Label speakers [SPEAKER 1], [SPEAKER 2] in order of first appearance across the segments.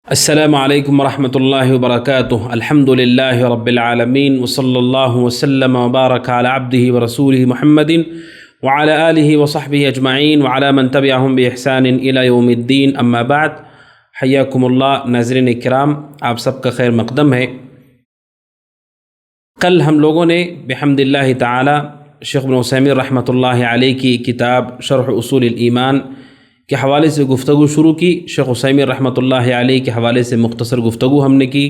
[SPEAKER 1] السلام علیکم ورحمۃ اللہ وبرکاتہ۔ الحمد للہ رب العالمین وصلی اللہ وسلم وبارک علی عبدہ ورسولہ محمد وعلی آلہ وصحبہ اجمعین وعلی من تبعہم بإحسان الی یوم الدین، اما بعد۔ حیاکم اللہ۔ ناظرین کرام، آپ سب کا خیر مقدم ہے۔ کل ہم لوگوں نے بحمد اللہ تعالی شیخ ابن عثیمین رحمۃ اللہ علیہ کی کتاب شرح اصول الایمان کے حوالے سے گفتگو شروع کی۔ شیخ عثیمین رحمۃ اللہ علیہ کے حوالے سے مختصر گفتگو ہم نے کی۔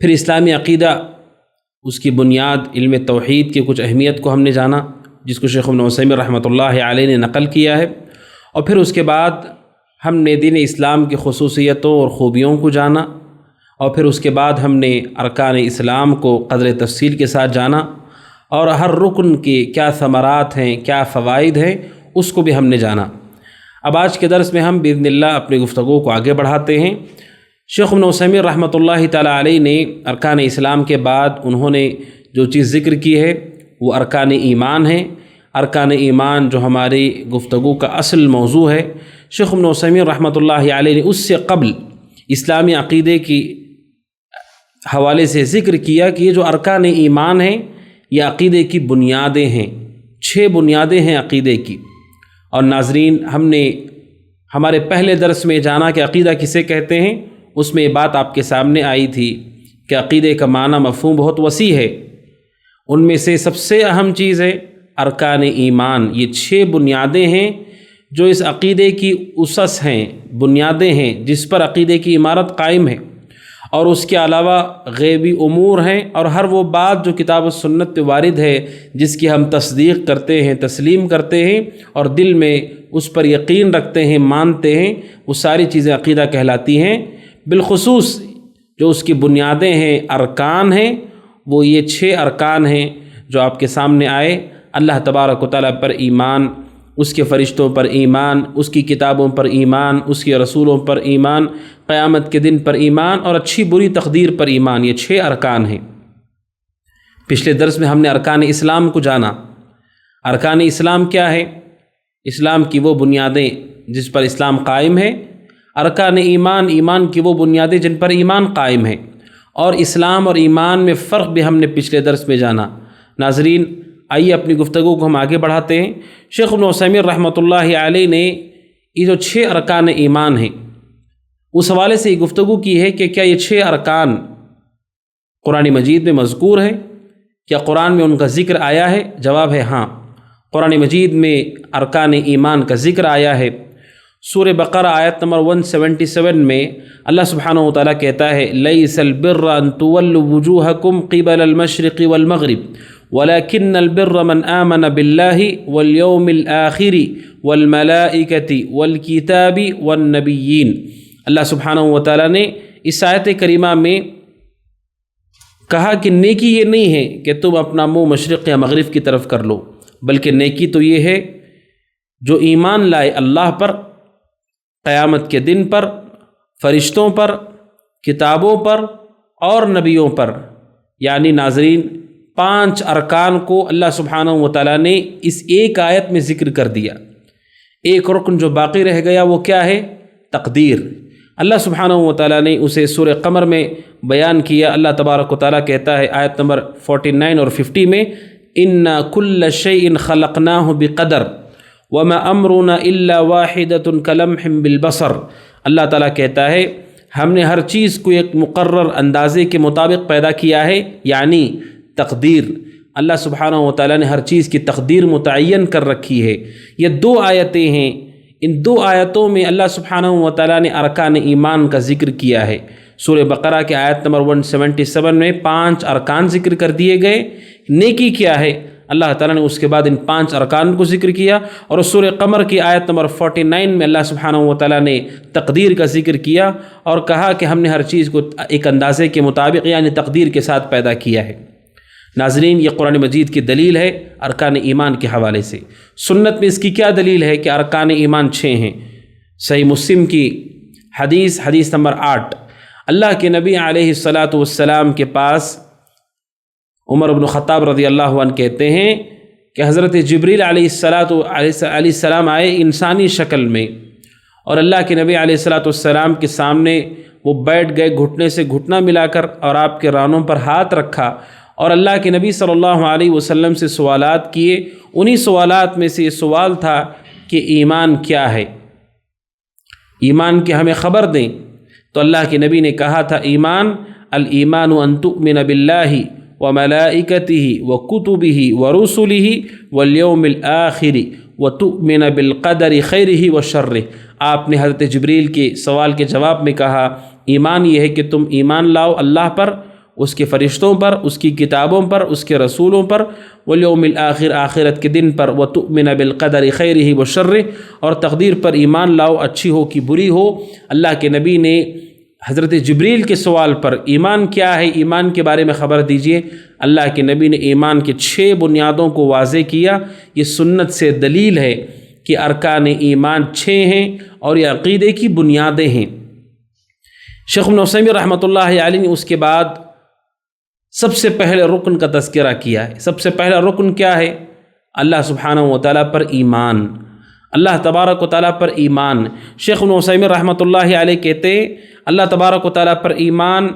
[SPEAKER 1] پھر اسلامی عقیدہ، اس کی بنیاد علم توحید کی کچھ اہمیت کو ہم نے جانا، جس کو شیخ ابن عثیمین رحمۃ اللہ علیہ نے نقل کیا ہے، اور پھر اس کے بعد ہم نے دین اسلام کی خصوصیتوں اور خوبیوں کو جانا، اور پھر اس کے بعد ہم نے ارکان اسلام کو قدر تفصیل کے ساتھ جانا، اور ہر رکن کے کیا ثمرات ہیں، کیا فوائد ہیں، اس کو بھی ہم نے جانا۔ اب آج کے درس میں ہم باذن اللہ اپنی گفتگو کو آگے بڑھاتے ہیں۔ شیخ ابن عثیمین رحمۃ اللہ تعالی علیہ نے ارکان اسلام کے بعد انہوں نے جو چیز ذکر کی ہے وہ ارکان ایمان ہے۔ ارکان ایمان جو ہماری گفتگو کا اصل موضوع ہے، شیخ ابن عثیمین رحمۃ اللہ علیہ نے اس سے قبل اسلامی عقیدے کی حوالے سے ذکر کیا کہ یہ جو ارکان ایمان ہیں یہ عقیدے کی بنیادیں ہیں، 6 بنیادیں ہیں عقیدے کی۔ اور ناظرین، ہم نے ہمارے پہلے درس میں جانا کہ عقیدہ کسے کہتے ہیں، اس میں یہ بات آپ کے سامنے آئی تھی کہ عقیدے کا معنی مفہوم بہت وسیع ہے۔ ان میں سے سب سے اہم چیز ہے ارکان ایمان۔ یہ 6 بنیادیں ہیں جو اس عقیدے کی اسس ہیں، بنیادیں ہیں جس پر عقیدے کی عمارت قائم ہے، اور اس کے علاوہ غیبی امور ہیں، اور ہر وہ بات جو کتاب و سنت پہ وارد ہے جس کی ہم تصدیق کرتے ہیں، تسلیم کرتے ہیں، اور دل میں اس پر یقین رکھتے ہیں، مانتے ہیں، وہ ساری چیزیں عقیدہ کہلاتی ہیں۔ بالخصوص جو اس کی بنیادیں ہیں، ارکان ہیں، وہ یہ 6 ارکان ہیں جو آپ کے سامنے آئے۔ اللہ تبارک و تعالیٰ پر ایمان، اس کے فرشتوں پر ایمان، اس کی کتابوں پر ایمان، اس کے رسولوں پر ایمان، قیامت کے دن پر ایمان، اور اچھی بری تقدیر پر ایمان، یہ 6 ارکان ہیں۔ پچھلے درس میں ہم نے ارکان اسلام کو جانا۔ ارکان اسلام کیا ہے؟ اسلام کی وہ بنیادیں جس پر اسلام قائم ہے۔ ارکان ایمان، ایمان کی وہ بنیادیں جن پر ایمان قائم ہے۔ اور اسلام اور ایمان میں فرق بھی ہم نے پچھلے درس میں جانا۔ ناظرین، آئیے اپنی گفتگو کو ہم آگے بڑھاتے ہیں۔ شیخ ابن عثیمین رحمۃ اللہ علیہ نے یہ جو 6 ارکان ایمان ہیں، اس حوالے سے یہ گفتگو کی ہے کہ کیا یہ 6 ارکان قرآن مجید میں مذکور ہیں؟ کیا قرآن میں ان کا ذکر آیا ہے؟ جواب ہے ہاں، قرآن مجید میں ارکان ایمان کا ذکر آیا ہے۔ سورہ بقرہ آیت نمبر 177 میں اللہ سبحانہ و تعالیٰ کہتا ہے: لیس البر ان تولوا وجوہکم قبل المشرق والمغرب ولكن البر من آمن بالله واليوم الآخر والملائکۃ والکتاب والنبیین۔ اللہ سبحانہ و تعالیٰ نے اس آیت کریمہ میں کہا کہ نیکی یہ نہیں ہے کہ تم اپنا منہ مشرق یا مغرب کی طرف کر لو، بلکہ نیکی تو یہ ہے جو ایمان لائے اللہ پر، قیامت کے دن پر، فرشتوں پر، کتابوں پر اور نبیوں پر۔ یعنی ناظرین، 5 ارکان کو اللہ سبحانہ و تعالیٰ نے اس ایک آیت میں ذکر کر دیا۔ ایک رکن جو باقی رہ گیا وہ کیا ہے؟ تقدیر۔ اللہ سبحانہ و تعالیٰ نے اسے سورہ قمر میں بیان کیا۔ اللہ تبارک و تعالیٰ کہتا ہے آیت نمبر 49 اور 50 میں: اِنَّا كُلَّ شَيْءٍ خَلَقْنَاهُ بِقَدَرٍ وَمَا أَمْرُنَا إِلَّا وَاحِدَةٌ كَلَمْحٍ بِالْبَصَرِ۔ اللہ تعالیٰ کہتا ہے ہم نے ہر چیز کو ایک مقرر اندازے کے مطابق پیدا کیا ہے، یعنی تقدیر۔ اللہ سبحانہ و تعالیٰ نے ہر چیز کی تقدیر متعین کر رکھی ہے۔ یہ 2 آیتیں ہیں۔ ان 2 آیتوں میں اللہ سبحانہ و تعالیٰ نے ارکان ایمان کا ذکر کیا ہے۔ سورہ بقرہ کے آیت نمبر 177 میں 5 ارکان ذکر کر دیے گئے۔ نیکی کیا ہے؟ اللہ تعالیٰ نے اس کے بعد ان 5 ارکان کو ذکر کیا، اور سورہ قمر کی آیت نمبر 49 میں اللہ سبحانہ و تعالیٰ نے تقدیر کا ذکر کیا اور کہا کہ ہم نے ہر چیز کو ایک اندازے کے مطابق یعنی تقدیر کے ساتھ پیدا کیا ہے۔ ناظرین، یہ قرآن مجید کی دلیل ہے ارکان ایمان کے حوالے سے۔ سنت میں اس کی کیا دلیل ہے کہ ارکان ایمان 6 ہیں؟ صحیح مسلم کی حدیث نمبر 8، اللہ کے نبی علیہ الصلاۃ والسلام کے پاس عمر بن خطاب رضی اللہ عنہ کہتے ہیں کہ حضرت جبریل علیہ السلام آئے انسانی شکل میں، اور اللہ کے نبی علیہ الصلاۃ والسلام کے سامنے وہ بیٹھ گئے گھٹنے سے گھٹنا ملا کر اور آپ کے رانوں پر ہاتھ رکھا اور اللہ کے نبی صلی اللہ علیہ وسلم سے سوالات کیے۔ انہی سوالات میں سے یہ سوال تھا کہ ایمان کیا ہے، ایمان کی ہمیں خبر دیں۔ تو اللہ کے نبی نے کہا تھا ایمان الایمان ان تؤمن باللہ وملائکتہ وکتبہ ورسلہ والیوم الآخر وتؤمن بالقدر خیرہ وشرہ۔ آپ نے حضرت جبریل کے سوال کے جواب میں کہا ایمان یہ ہے کہ تم ایمان لاؤ اللہ پر، اس کے فرشتوں پر، اس کی کتابوں پر، اس کے رسولوں پر، والیوم الآخر آخرت کے دن پر، وتؤمن بالقدر خیرہ وشرہ، اور تقدیر پر ایمان لاؤ، اچھی ہو کہ بری ہو۔ اللہ کے نبی نے حضرت جبریل کے سوال پر ایمان کیا ہے، ایمان کے بارے میں خبر دیجئے، اللہ کے نبی نے ایمان کے 6 بنیادوں کو واضح کیا۔ یہ سنت سے دلیل ہے کہ ارکان ایمان 6 ہیں اور یہ عقیدے کی بنیادیں ہیں۔ شیخ ابن عثیمین رحمۃ اللہ علیہ نے اس کے بعد سب سے پہلے رکن کا تذکرہ کیا ہے۔ سب سے پہلا رکن کیا ہے؟ اللہ سبحانہ و تعالیٰ پر ایمان، اللہ تبارک و تعالیٰ پر ایمان۔ شیخ ابن عثیمین رحمۃ اللہ علیہ کہتے ہیں اللہ تبارک و تعالیٰ پر ایمان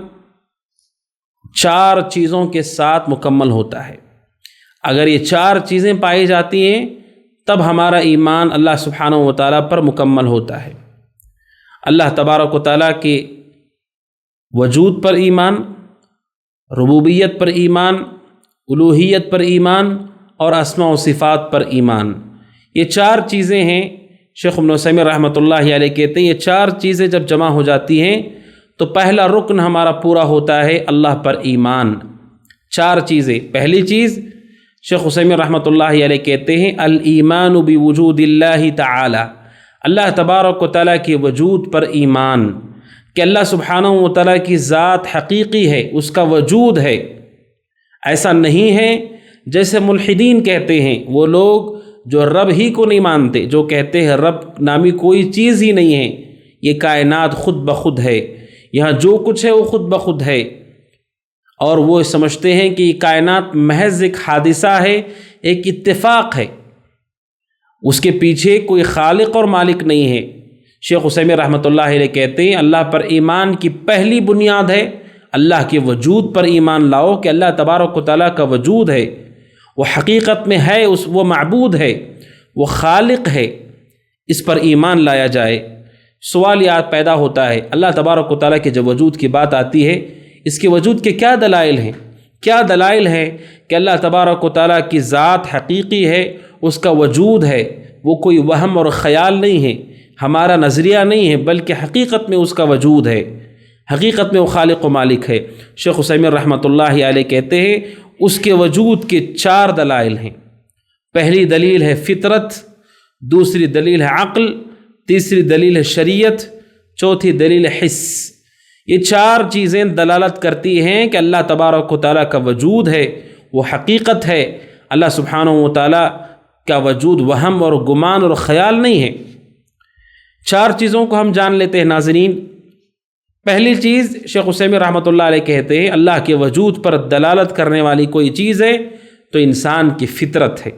[SPEAKER 1] 4 چیزوں کے ساتھ مکمل ہوتا ہے۔ اگر یہ 4 چیزیں پائی جاتی ہیں تب ہمارا ایمان اللہ سبحانہ و تعالیٰ پر مکمل ہوتا ہے۔ اللہ تبارک و تعالیٰ کے وجود پر ایمان، ربوبیت پر ایمان، الوہیت پر ایمان اور اسماء و صفات پر ایمان۔ یہ 4 چیزیں ہیں۔ شیخ ابن عثیمین رحمۃ اللہ علیہ کہتے ہیں یہ 4 چیزیں جب جمع ہو جاتی ہیں تو پہلا رکن ہمارا پورا ہوتا ہے اللہ پر ایمان۔ 4 چیزیں۔ پہلی چیز شیخ عثیمین رحمۃ اللہ علیہ کہتے ہیں الایمان بوجود اللہ تعالی، اللہ تبارک و تعالیٰ کے وجود پر ایمان، کہ اللہ سبحانہ و تعالیٰ کی ذات حقیقی ہے، اس کا وجود ہے۔ ایسا نہیں ہے جیسے ملحدین کہتے ہیں، وہ لوگ جو رب ہی کو نہیں مانتے، جو کہتے ہیں رب نامی کوئی چیز ہی نہیں ہے، یہ کائنات خود بخود ہے، یہاں جو کچھ ہے وہ خود بخود ہے، اور وہ سمجھتے ہیں کہ یہ کائنات محض ایک حادثہ ہے، ایک اتفاق ہے، اس کے پیچھے کوئی خالق اور مالک نہیں ہے۔ شیخ عثیمین رحمۃ اللہ علیہ کہتے ہیں اللہ پر ایمان کی پہلی بنیاد ہے اللہ کے وجود پر ایمان لاؤ کہ اللہ تبارک و تعالیٰ کا وجود ہے، وہ حقیقت میں ہے، وہ معبود ہے، وہ خالق ہے، اس پر ایمان لایا جائے۔ سوال یہ پیدا ہوتا ہے اللہ تبارک و تعالیٰ کے جب وجود کی بات آتی ہے اس کے وجود کے کیا دلائل ہیں؟ کیا دلائل ہیں کہ اللہ تبارک و تعالیٰ کی ذات حقیقی ہے، اس کا وجود ہے، وہ کوئی وہم اور خیال نہیں ہے، ہمارا نظریہ نہیں ہے، بلکہ حقیقت میں اس کا وجود ہے، حقیقت میں وہ خالق و مالک ہے۔ شیخ عثیمین رحمۃ اللہ علیہ کہتے ہیں اس کے وجود کے 4 دلائل ہیں۔ پہلی دلیل ہے فطرت، دوسری دلیل ہے عقل، تیسری دلیل ہے شریعت، چوتھی دلیل ہے حس۔ یہ 4 چیزیں دلالت کرتی ہیں کہ اللہ تبارک و تعالیٰ کا وجود ہے، وہ حقیقت ہے، اللہ سبحانہ و تعالیٰ کا وجود وہم اور گمان اور خیال نہیں ہے۔ 4 چیزوں کو ہم جان لیتے ہیں ناظرین۔ پہلی چیز شیخ عثیمین رحمۃ اللہ علیہ کہتے ہیں اللہ کے وجود پر دلالت کرنے والی کوئی چیز ہے تو انسان کی فطرت ہے۔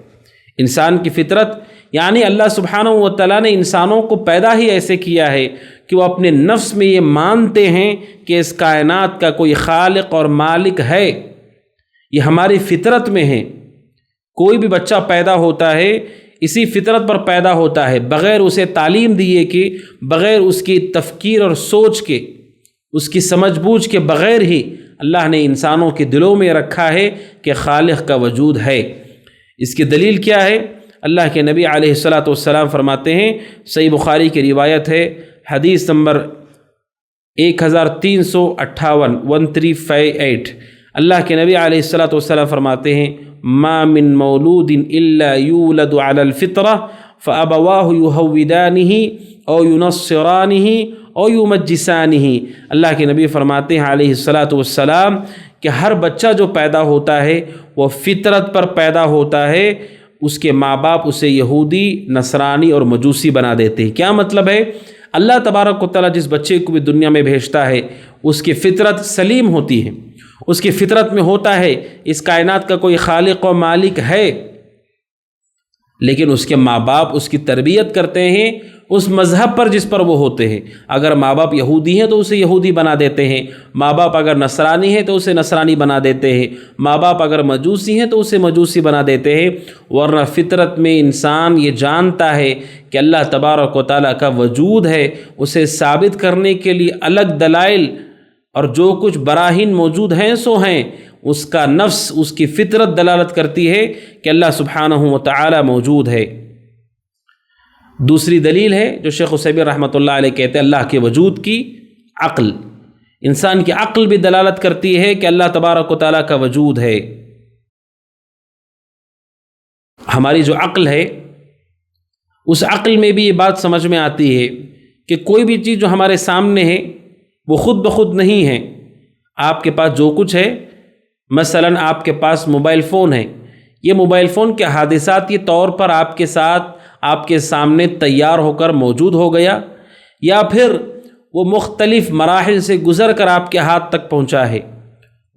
[SPEAKER 1] انسان کی فطرت یعنی اللہ سبحانہ و تعالیٰ نے انسانوں کو پیدا ہی ایسے کیا ہے کہ وہ اپنے نفس میں یہ مانتے ہیں کہ اس کائنات کا کوئی خالق اور مالک ہے، یہ ہماری فطرت میں ہے۔ کوئی بھی بچہ پیدا ہوتا ہے اسی فطرت پر پیدا ہوتا ہے، بغیر اسے تعلیم دیے کہ، بغیر اس کی تفکیر اور سوچ کے، اس کی سمجھ بوجھ کے بغیر ہی اللہ نے انسانوں کے دلوں میں رکھا ہے کہ خالق کا وجود ہے۔ اس کی دلیل کیا ہے؟ اللہ کے نبی علیہ الصلاۃ والسلام فرماتے ہیں، صحیح بخاری کی روایت ہے، حدیث نمبر 1358 1358، اللہ کے نبی علیہ الصلاۃ والسلام فرماتے ہیں ما من مولود الا یولد علی الفطرہ فابواہ یہودانہ او ینصرانہ او یمجسانہ۔ اللہ کے نبی فرماتے ہیں علیہ الصلاۃ والسلام کہ ہر بچہ جو پیدا ہوتا ہے وہ فطرت پر پیدا ہوتا ہے، اس کے ماں باپ اسے یہودی، نصرانی اور مجوسی بنا دیتے ہیں۔ کیا مطلب ہے؟ اللہ تبارک و تعالیٰ جس بچے کو بھی دنیا میں بھیجتا ہے اس کی فطرت سلیم ہوتی ہے، اس کی فطرت میں ہوتا ہے اس کائنات کا کوئی خالق و مالک ہے، لیکن اس کے ماں باپ اس کی تربیت کرتے ہیں اس مذہب پر جس پر وہ ہوتے ہیں۔ اگر ماں باپ یہودی ہیں تو اسے یہودی بنا دیتے ہیں، ماں باپ اگر نصرانی ہیں تو اسے نصرانی بنا دیتے ہیں، ماں باپ اگر مجوسی ہیں تو اسے مجوسی بنا دیتے ہیں، ورنہ فطرت میں انسان یہ جانتا ہے کہ اللہ تبارک و تعالیٰ کا وجود ہے۔ اسے ثابت کرنے کے لیے الگ دلائل اور جو کچھ براہین موجود ہیں سو ہیں، اس کا نفس، اس کی فطرت دلالت کرتی ہے کہ اللہ سبحانہ و تعالی موجود ہے۔ دوسری دلیل ہے جو شیخ عثیمین رحمۃ اللہ علیہ کہتے ہیں اللہ کے وجود کی عقل، انسان کی عقل بھی دلالت کرتی ہے کہ اللہ تبارک و تعالیٰ کا وجود ہے۔ ہماری جو عقل ہے اس عقل میں بھی یہ بات سمجھ میں آتی ہے کہ کوئی بھی چیز جو ہمارے سامنے ہے وہ خود بخود نہیں ہے۔ آپ کے پاس جو کچھ ہے، مثلاً آپ کے پاس موبائل فون ہے، یہ موبائل فون کے حادثاتی طور پر آپ کے ساتھ، آپ کے سامنے تیار ہو کر موجود ہو گیا، یا پھر وہ مختلف مراحل سے گزر کر آپ کے ہاتھ تک پہنچا ہے۔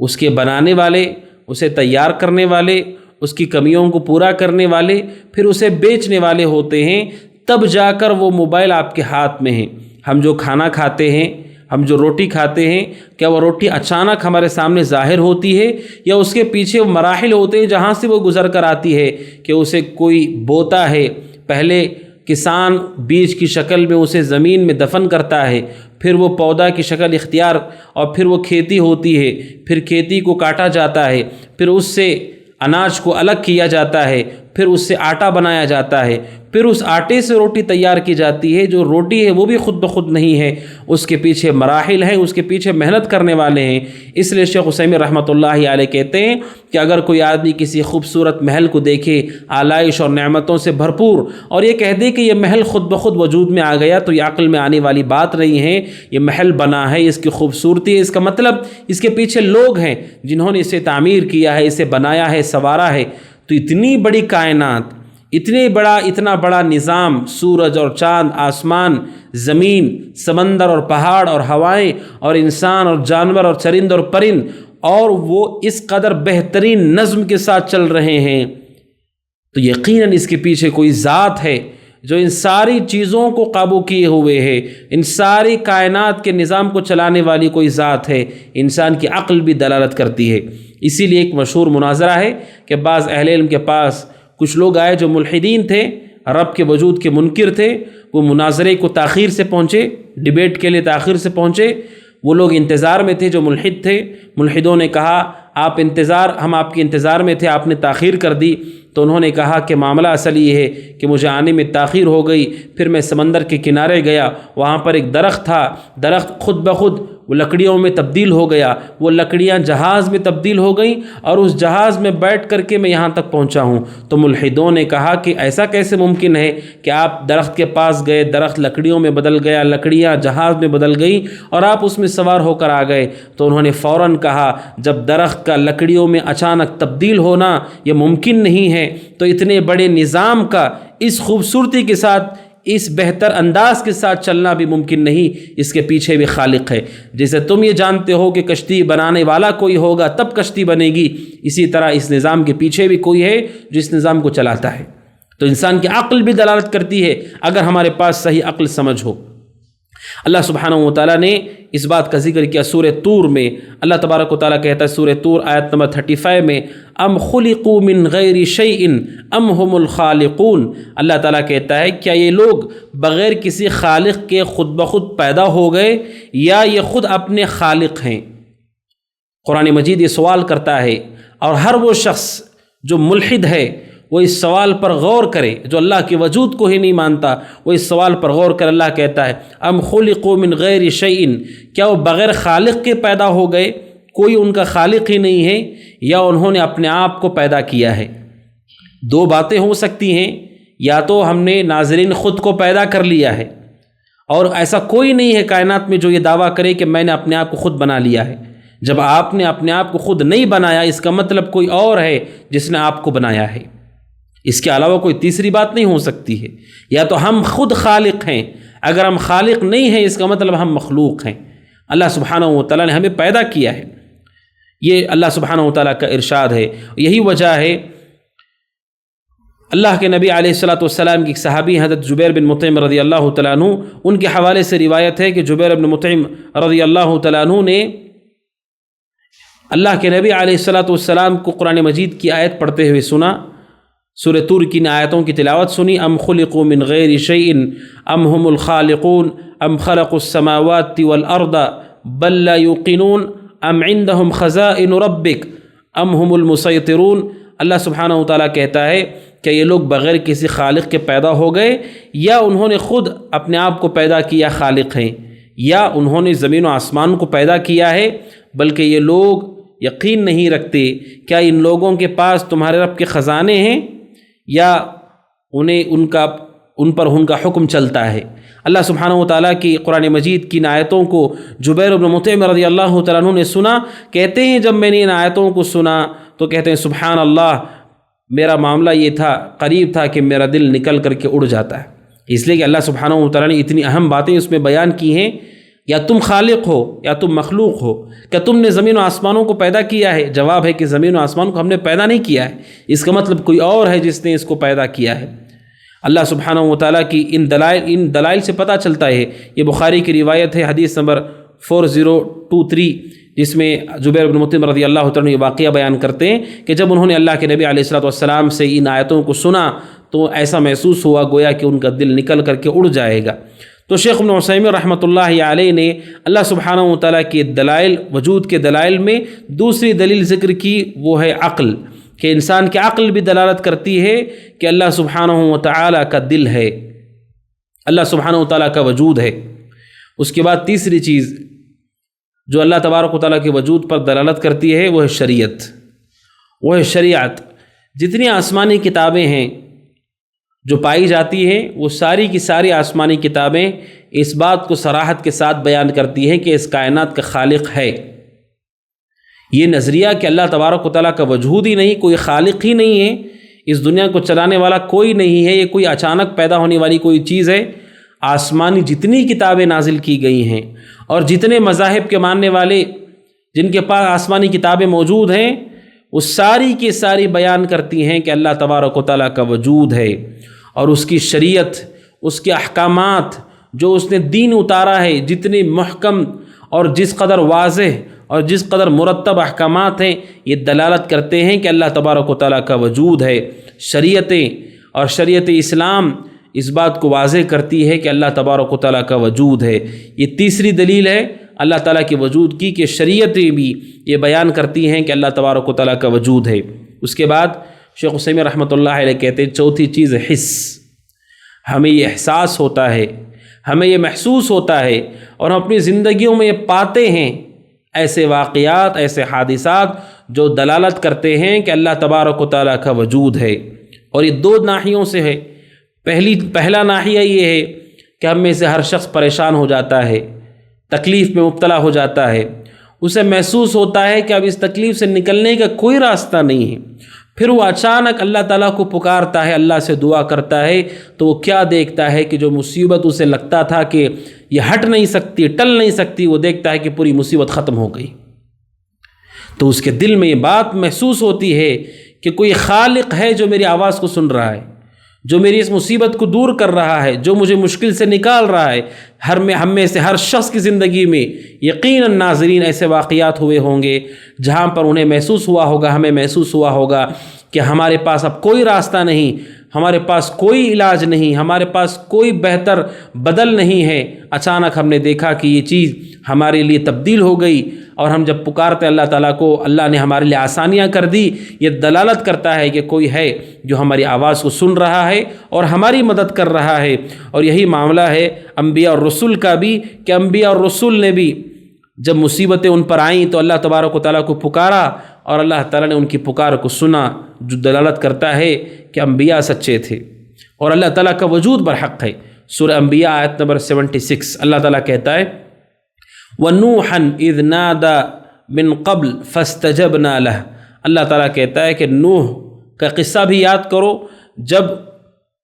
[SPEAKER 1] اس کے بنانے والے، اسے تیار کرنے والے، اس کی کمیوں کو پورا کرنے والے، پھر اسے بیچنے والے ہوتے ہیں، تب جا کر وہ موبائل آپ کے ہاتھ میں ہے۔ ہم جو کھانا کھاتے ہیں، ہم جو روٹی کھاتے ہیں، کیا وہ روٹی اچانک ہمارے سامنے ظاہر ہوتی ہے یا اس کے پیچھے وہ مراحل ہوتے ہیں جہاں سے وہ گزر کر آتی ہے کہ اسے کوئی بوتا ہے، پہلے کسان بیج کی شکل میں اسے زمین میں دفن کرتا ہے، پھر وہ پودا کی شکل اختیار، اور پھر وہ کھیتی ہوتی ہے، پھر کھیتی کو کاٹا جاتا ہے، پھر اس سے اناج کو الگ کیا جاتا ہے، پھر اس سے آٹا بنایا جاتا ہے، پھر اس آٹے سے روٹی تیار کی جاتی ہے۔ جو روٹی ہے وہ بھی خود بخود نہیں ہے، اس کے پیچھے مراحل ہیں، اس کے پیچھے محنت کرنے والے ہیں۔ اس لیے شیخ عثیمین رحمۃ اللہ علیہ کہتے ہیں کہ اگر کوئی آدمی کسی خوبصورت محل کو دیکھے، آلائش اور نعمتوں سے بھرپور، اور یہ کہہ دے کہ یہ محل خود بخود وجود میں آ گیا، تو یہ عقل میں آنے والی بات نہیں ہے۔ یہ محل بنا ہے، اس کی خوبصورتی ہے، اس کا مطلب اس کے پیچھے لوگ ہیں جنہوں نے اسے تعمیر کیا ہے، اسے بنایا ہے، سنوارا ہے۔ تو اتنی بڑی کائنات، اتنا بڑا نظام، سورج اور چاند، آسمان، زمین، سمندر اور پہاڑ اور ہوائیں اور انسان اور جانور اور چرند اور پرند، اور وہ اس قدر بہترین نظم کے ساتھ چل رہے ہیں، تو یقیناً اس کے پیچھے کوئی ذات ہے جو ان ساری چیزوں کو قابو کیے ہوئے ہے، ان ساری کائنات کے نظام کو چلانے والی کوئی ذات ہے۔ انسان کی عقل بھی دلالت کرتی ہے۔ اسی لیے ایک مشہور مناظرہ ہے کہ بعض اہل علم کے پاس کچھ لوگ آئے جو ملحدین تھے، رب کے وجود کے منکر تھے، وہ مناظرے کو تاخیر سے پہنچے، ڈیبیٹ کے لیے تاخیر سے پہنچے۔ وہ لوگ انتظار میں تھے جو ملحد تھے۔ ملحدوں نے کہا ہم آپ کے انتظار میں تھے، آپ نے تاخیر کر دی۔ تو انہوں نے کہا کہ معاملہ اصل یہ ہے کہ مجھے آنے میں تاخیر ہو گئی، پھر میں سمندر کے کنارے گیا، وہاں پر ایک درخت تھا، درخت خود بخود وہ لکڑیوں میں تبدیل ہو گیا، وہ لکڑیاں جہاز میں تبدیل ہو گئیں، اور اس جہاز میں بیٹھ کر کے میں یہاں تک پہنچا ہوں۔ تو ملحدوں نے کہا کہ ایسا کیسے ممکن ہے کہ آپ درخت کے پاس گئے، درخت لکڑیوں میں بدل گیا، لکڑیاں جہاز میں بدل گئیں، اور آپ اس میں سوار ہو کر آ گئے۔ تو انہوں نے فوراً کہا جب درخت کا لکڑیوں میں اچانک تبدیل ہونا یہ ممکن نہیں ہے، تو اتنے بڑے نظام کا اس خوبصورتی کے ساتھ، اس بہتر انداز کے ساتھ چلنا بھی ممکن نہیں، اس کے پیچھے بھی خالق ہے۔ جیسے تم یہ جانتے ہو کہ کشتی بنانے والا کوئی ہوگا تب کشتی بنے گی، اسی طرح اس نظام کے پیچھے بھی کوئی ہے جو اس نظام کو چلاتا ہے۔ تو انسان کی عقل بھی دلالت کرتی ہے اگر ہمارے پاس صحیح عقل سمجھ ہو۔ اللہ سبحانہ و تعالیٰ نے اس بات کا ذکر کیا سورہ طور میں۔ اللہ تبارک و تعالیٰ کہتا ہے سورہ طور آیت نمبر 35 میں، ام خلقوا من غیر شیء ام هم الخالقون۔ اللہ تعالیٰ کہتا ہے کیا یہ لوگ بغیر کسی خالق کے خود بخود پیدا ہو گئے یا یہ خود اپنے خالق ہیں؟ قرآن مجید یہ سوال کرتا ہے، اور ہر وہ شخص جو ملحد ہے وہ اس سوال پر غور کرے، جو اللہ کے وجود کو ہی نہیں مانتا وہ اس سوال پر غور کرے۔ اللہ کہتا ہے ام خلقوا من غیر شیء، کیا وہ بغیر خالق کے پیدا ہو گئے، کوئی ان کا خالق ہی نہیں ہے، یا انہوں نے اپنے آپ کو پیدا کیا ہے؟ دو باتیں ہو سکتی ہیں، یا تو ہم نے ناظرین خود کو پیدا کر لیا ہے، اور ایسا کوئی نہیں ہے کائنات میں جو یہ دعویٰ کرے کہ میں نے اپنے آپ کو خود بنا لیا ہے۔ جب آپ نے اپنے آپ کو خود نہیں بنایا، اس کا مطلب کوئی اور ہے جس نے آپ کو بنایا ہے۔ اس کے علاوہ کوئی تیسری بات نہیں ہو سکتی ہے۔ یا تو ہم خود خالق ہیں، اگر ہم خالق نہیں ہیں اس کا مطلب ہم مخلوق ہیں۔ اللہ سبحانہ و تعالیٰ نے ہمیں پیدا کیا ہے، یہ اللہ سبحانہ و تعالیٰ کا ارشاد ہے۔ یہی وجہ ہے اللہ کے نبی علیہ الصلوۃ والسلام کی ایک صحابی حضرت جبیر بن مطعم رضی اللہ تعالیٰ عنہ، ان کے حوالے سے روایت ہے کہ جبیر بن مطعم رضی اللہ تعالیٰ عنہ نے اللہ کے نبی علیہ الصلوۃ والسلام کو قرآن مجید کی آیت پڑھتے ہوئے سنا، سورہ طور کی آیتوں کی تلاوت سنی، ام خلقوا من غیر شیء ام هم الخالقون ام خلقوا السماوات والارض بل لا یوقنون ام عندهم خزائن ربک ام هم المسیطرون۔ اللہ سبحانہ وتعالیٰ کہتا ہے کہ یہ لوگ بغیر کسی خالق کے پیدا ہو گئے، یا انہوں نے خود اپنے آپ کو پیدا کیا خالق ہیں، یا انہوں نے زمین و آسمان کو پیدا کیا ہے، بلکہ یہ لوگ یقین نہیں رکھتے کیا ان لوگوں کے پاس تمہارے رب کے خزانے ہیں یا انہیں ان پر ان کا حکم چلتا ہے۔ اللہ سبحانہ وتعالیٰ کی قرآن مجید کی ان آیتوں کو جبیر بن مطعم رضی اللہ تعالیٰ عنہ نے سنا، کہتے ہیں جب میں نے ان آیتوں کو سنا تو کہتے ہیں سبحان اللہ، میرا معاملہ یہ تھا، قریب تھا کہ میرا دل نکل کر کے اڑ جاتا ہے، اس لیے کہ اللہ سبحانہ وتعالیٰ نے اتنی اہم باتیں اس میں بیان کی ہیں۔ یا تم خالق ہو یا تم مخلوق ہو، کیا تم نے زمین و آسمانوں کو پیدا کیا ہے؟ جواب ہے کہ زمین و آسمان کو ہم نے پیدا نہیں کیا ہے، اس کا مطلب کوئی اور ہے جس نے اس کو پیدا کیا ہے۔ اللہ سبحانہ وتعالیٰ کی ان دلائل سے پتہ چلتا ہے۔ یہ بخاری کی روایت ہے، حدیث نمبر 4023، جس میں جبیر بن مطعم رضی اللہ تعالیٰ عنہ یہ واقعہ بیان کرتے ہیں کہ جب انہوں نے اللہ کے نبی علیہ الصلوۃ والسلام سے ان آیتوں کو سنا تو ایسا محسوس ہوا گویا کہ ان کا دل نکل کر کے اڑ جائے گا۔ تو شیخ ابن عثیمین رحمۃ اللہ علیہ نے اللہ سبحانہ وتعالیٰ کے دلائل، وجود کے دلائل میں دوسری دلیل ذکر کی، وہ ہے عقل، کہ انسان کی عقل بھی دلالت کرتی ہے کہ اللہ سبحانہ وتعالیٰ کا دل ہے، اللہ سبحانہ وتعالیٰ کا وجود ہے۔ اس کے بعد تیسری چیز جو اللہ تبارک و تعالیٰ کے وجود پر دلالت کرتی ہے وہ ہے شریعت، وہ ہے شریعت۔ جتنی آسمانی کتابیں ہیں جو پائی جاتی ہیں وہ ساری کی ساری آسمانی کتابیں اس بات کو صراحت کے ساتھ بیان کرتی ہیں کہ اس کائنات کا خالق ہے۔ یہ نظریہ کہ اللہ تبارک و تعالیٰ کا وجود ہی نہیں، کوئی خالق ہی نہیں ہے، اس دنیا کو چلانے والا کوئی نہیں ہے، یہ کوئی اچانک پیدا ہونے والی کوئی چیز ہے۔ آسمانی جتنی کتابیں نازل کی گئی ہیں اور جتنے مذاہب کے ماننے والے جن کے پاس آسمانی کتابیں موجود ہیں، وہ ساری کی ساری بیان کرتی ہیں کہ اللہ تبارک و تعالیٰ کا وجود ہے، اور اس کی شریعت، اس کے احکامات جو اس نے دین اتارا ہے، جتنی محکم اور جس قدر واضح اور جس قدر مرتب احکامات ہیں، یہ دلالت کرتے ہیں کہ اللہ تبارک و تعالیٰ کا وجود ہے۔ شریعتیں اور شریعت اسلام اس بات کو واضح کرتی ہے کہ اللہ تبارک و تعالیٰ کا وجود ہے۔ یہ تیسری دلیل ہے اللہ تعالیٰ کے وجود کی، کہ شریعتیں بھی یہ بیان کرتی ہیں کہ اللہ تبارک و تعالیٰ کا وجود ہے۔ اس کے بعد شیخ عثیمین رحمۃ اللہ علیہ کہتے ہیں چوتھی چیز ہے حس۔ ہمیں یہ احساس ہوتا ہے، ہمیں یہ محسوس ہوتا ہے، اور ہم اپنی زندگیوں میں یہ پاتے ہیں ایسے واقعات، ایسے حادثات جو دلالت کرتے ہیں کہ اللہ تبارک و تعالیٰ کا وجود ہے۔ اور یہ دو ناحیوں سے ہے۔ پہلا ناحیہ یہ ہے کہ ہم میں سے ہر شخص پریشان ہو جاتا ہے، تکلیف میں مبتلا ہو جاتا ہے، اسے محسوس ہوتا ہے کہ اب اس تکلیف سے نکلنے کا کوئی راستہ نہیں ہے، پھر وہ اچانک اللہ تعالیٰ کو پکارتا ہے، اللہ سے دعا کرتا ہے، تو وہ کیا دیکھتا ہے کہ جو مصیبت اسے لگتا تھا کہ یہ ہٹ نہیں سکتی، ٹل نہیں سکتی، وہ دیکھتا ہے کہ پوری مصیبت ختم ہو گئی۔ تو اس کے دل میں یہ بات محسوس ہوتی ہے کہ کوئی خالق ہے جو میری آواز کو سن رہا ہے، جو میری اس مصیبت کو دور کر رہا ہے، جو مجھے مشکل سے نکال رہا ہے۔ ہم میں سے ہر شخص کی زندگی میں یقیناً ناظرین ایسے واقعات ہوئے ہوں گے جہاں پر انہیں محسوس ہوا ہوگا، ہمیں محسوس ہوا ہوگا کہ ہمارے پاس اب کوئی راستہ نہیں، ہمارے پاس کوئی علاج نہیں، ہمارے پاس کوئی بہتر بدل نہیں ہے۔ اچانک ہم نے دیکھا کہ یہ چیز ہمارے لیے تبدیل ہو گئی، اور ہم جب پکارتے اللہ تعالیٰ کو، اللہ نے ہمارے لیے آسانیاں کر دی۔ یہ دلالت کرتا ہے کہ کوئی ہے جو ہماری آواز کو سن رہا ہے اور ہماری مدد کر رہا ہے۔ اور یہی معاملہ ہے انبیاء اور رسول کا بھی، کہ انبیاء اور رسول نے بھی جب مصیبتیں ان پر آئیں تو اللہ تبارک و تعالیٰ کو پکارا، اور اللہ تعالیٰ نے ان کی پکار کو سنا، جو دلالت کرتا ہے کہ انبیاء سچے تھے اور اللہ تعالیٰ کا وجود برحق ہے۔ سورہ انبیاء آیت نمبر 76 اللہ تعالیٰ کہتا ہے وَنُوحًا اِذْ نَادَى مِن قَبْلِ فَاسْتَجَبْنَا لَهُ۔ اللہ تعالیٰ کہتا ہے کہ نوح کا قصہ بھی یاد کرو، جب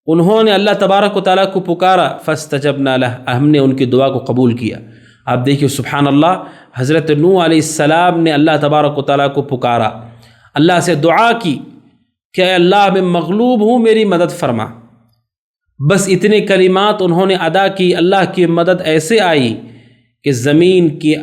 [SPEAKER 1] انہوں نے اللہ تبارک و تعالیٰ کو پکارا، فَاسْتَجَبْنَا لَهُ، ہم نے ان کی دعا کو قبول کیا۔ آپ دیکھیے سبحان اللہ، حضرت نوح علیہ السلام نے اللہ تبارک و تعالیٰ کو پکارا، اللہ سے دعا کی کہ اے اللہ میں مغلوب ہوں، میری مدد فرما۔ بس اتنے کلمات انہوں نے ادا کی، اللہ کی مدد ایسے آئی کہ زمین کی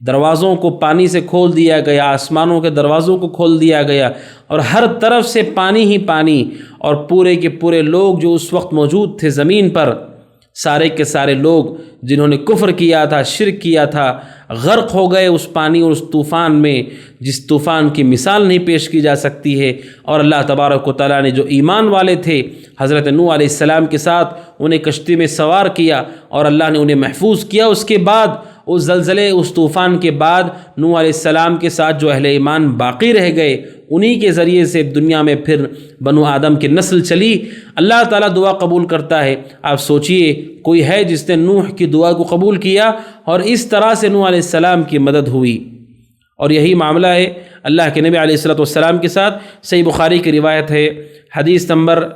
[SPEAKER 1] دروازوں کو پانی سے کھول دیا گیا، آسمانوں کے دروازوں کو کھول دیا گیا، اور ہر طرف سے پانی ہی پانی، اور پورے کے پورے لوگ جو اس وقت موجود تھے زمین پر، سارے کے سارے لوگ جنہوں نے کفر کیا تھا، شرک کیا تھا، غرق ہو گئے اس پانی اور اس طوفان میں، جس طوفان کی مثال نہیں پیش کی جا سکتی ہے۔ اور اللہ تبارک و تعالیٰ نے جو ایمان والے تھے حضرت نوح علیہ السلام کے ساتھ، انہیں کشتی میں سوار کیا اور اللہ نے انہیں محفوظ کیا۔ اس کے بعد اس زلزلے، اس طوفان کے بعد نوح علیہ السلام کے ساتھ جو اہل ایمان باقی رہ گئے، انہی کے ذریعے سے دنیا میں پھر بنو آدم کی نسل چلی۔ اللہ تعالیٰ دعا قبول کرتا ہے۔ آپ سوچئے کوئی ہے جس نے نوح کی دعا کو قبول کیا، اور اس طرح سے نوح علیہ السلام کی مدد ہوئی۔ اور یہی معاملہ ہے اللہ کے نبی علیہ السلام کے ساتھ۔ صحیح بخاری کی روایت ہے، حدیث نمبر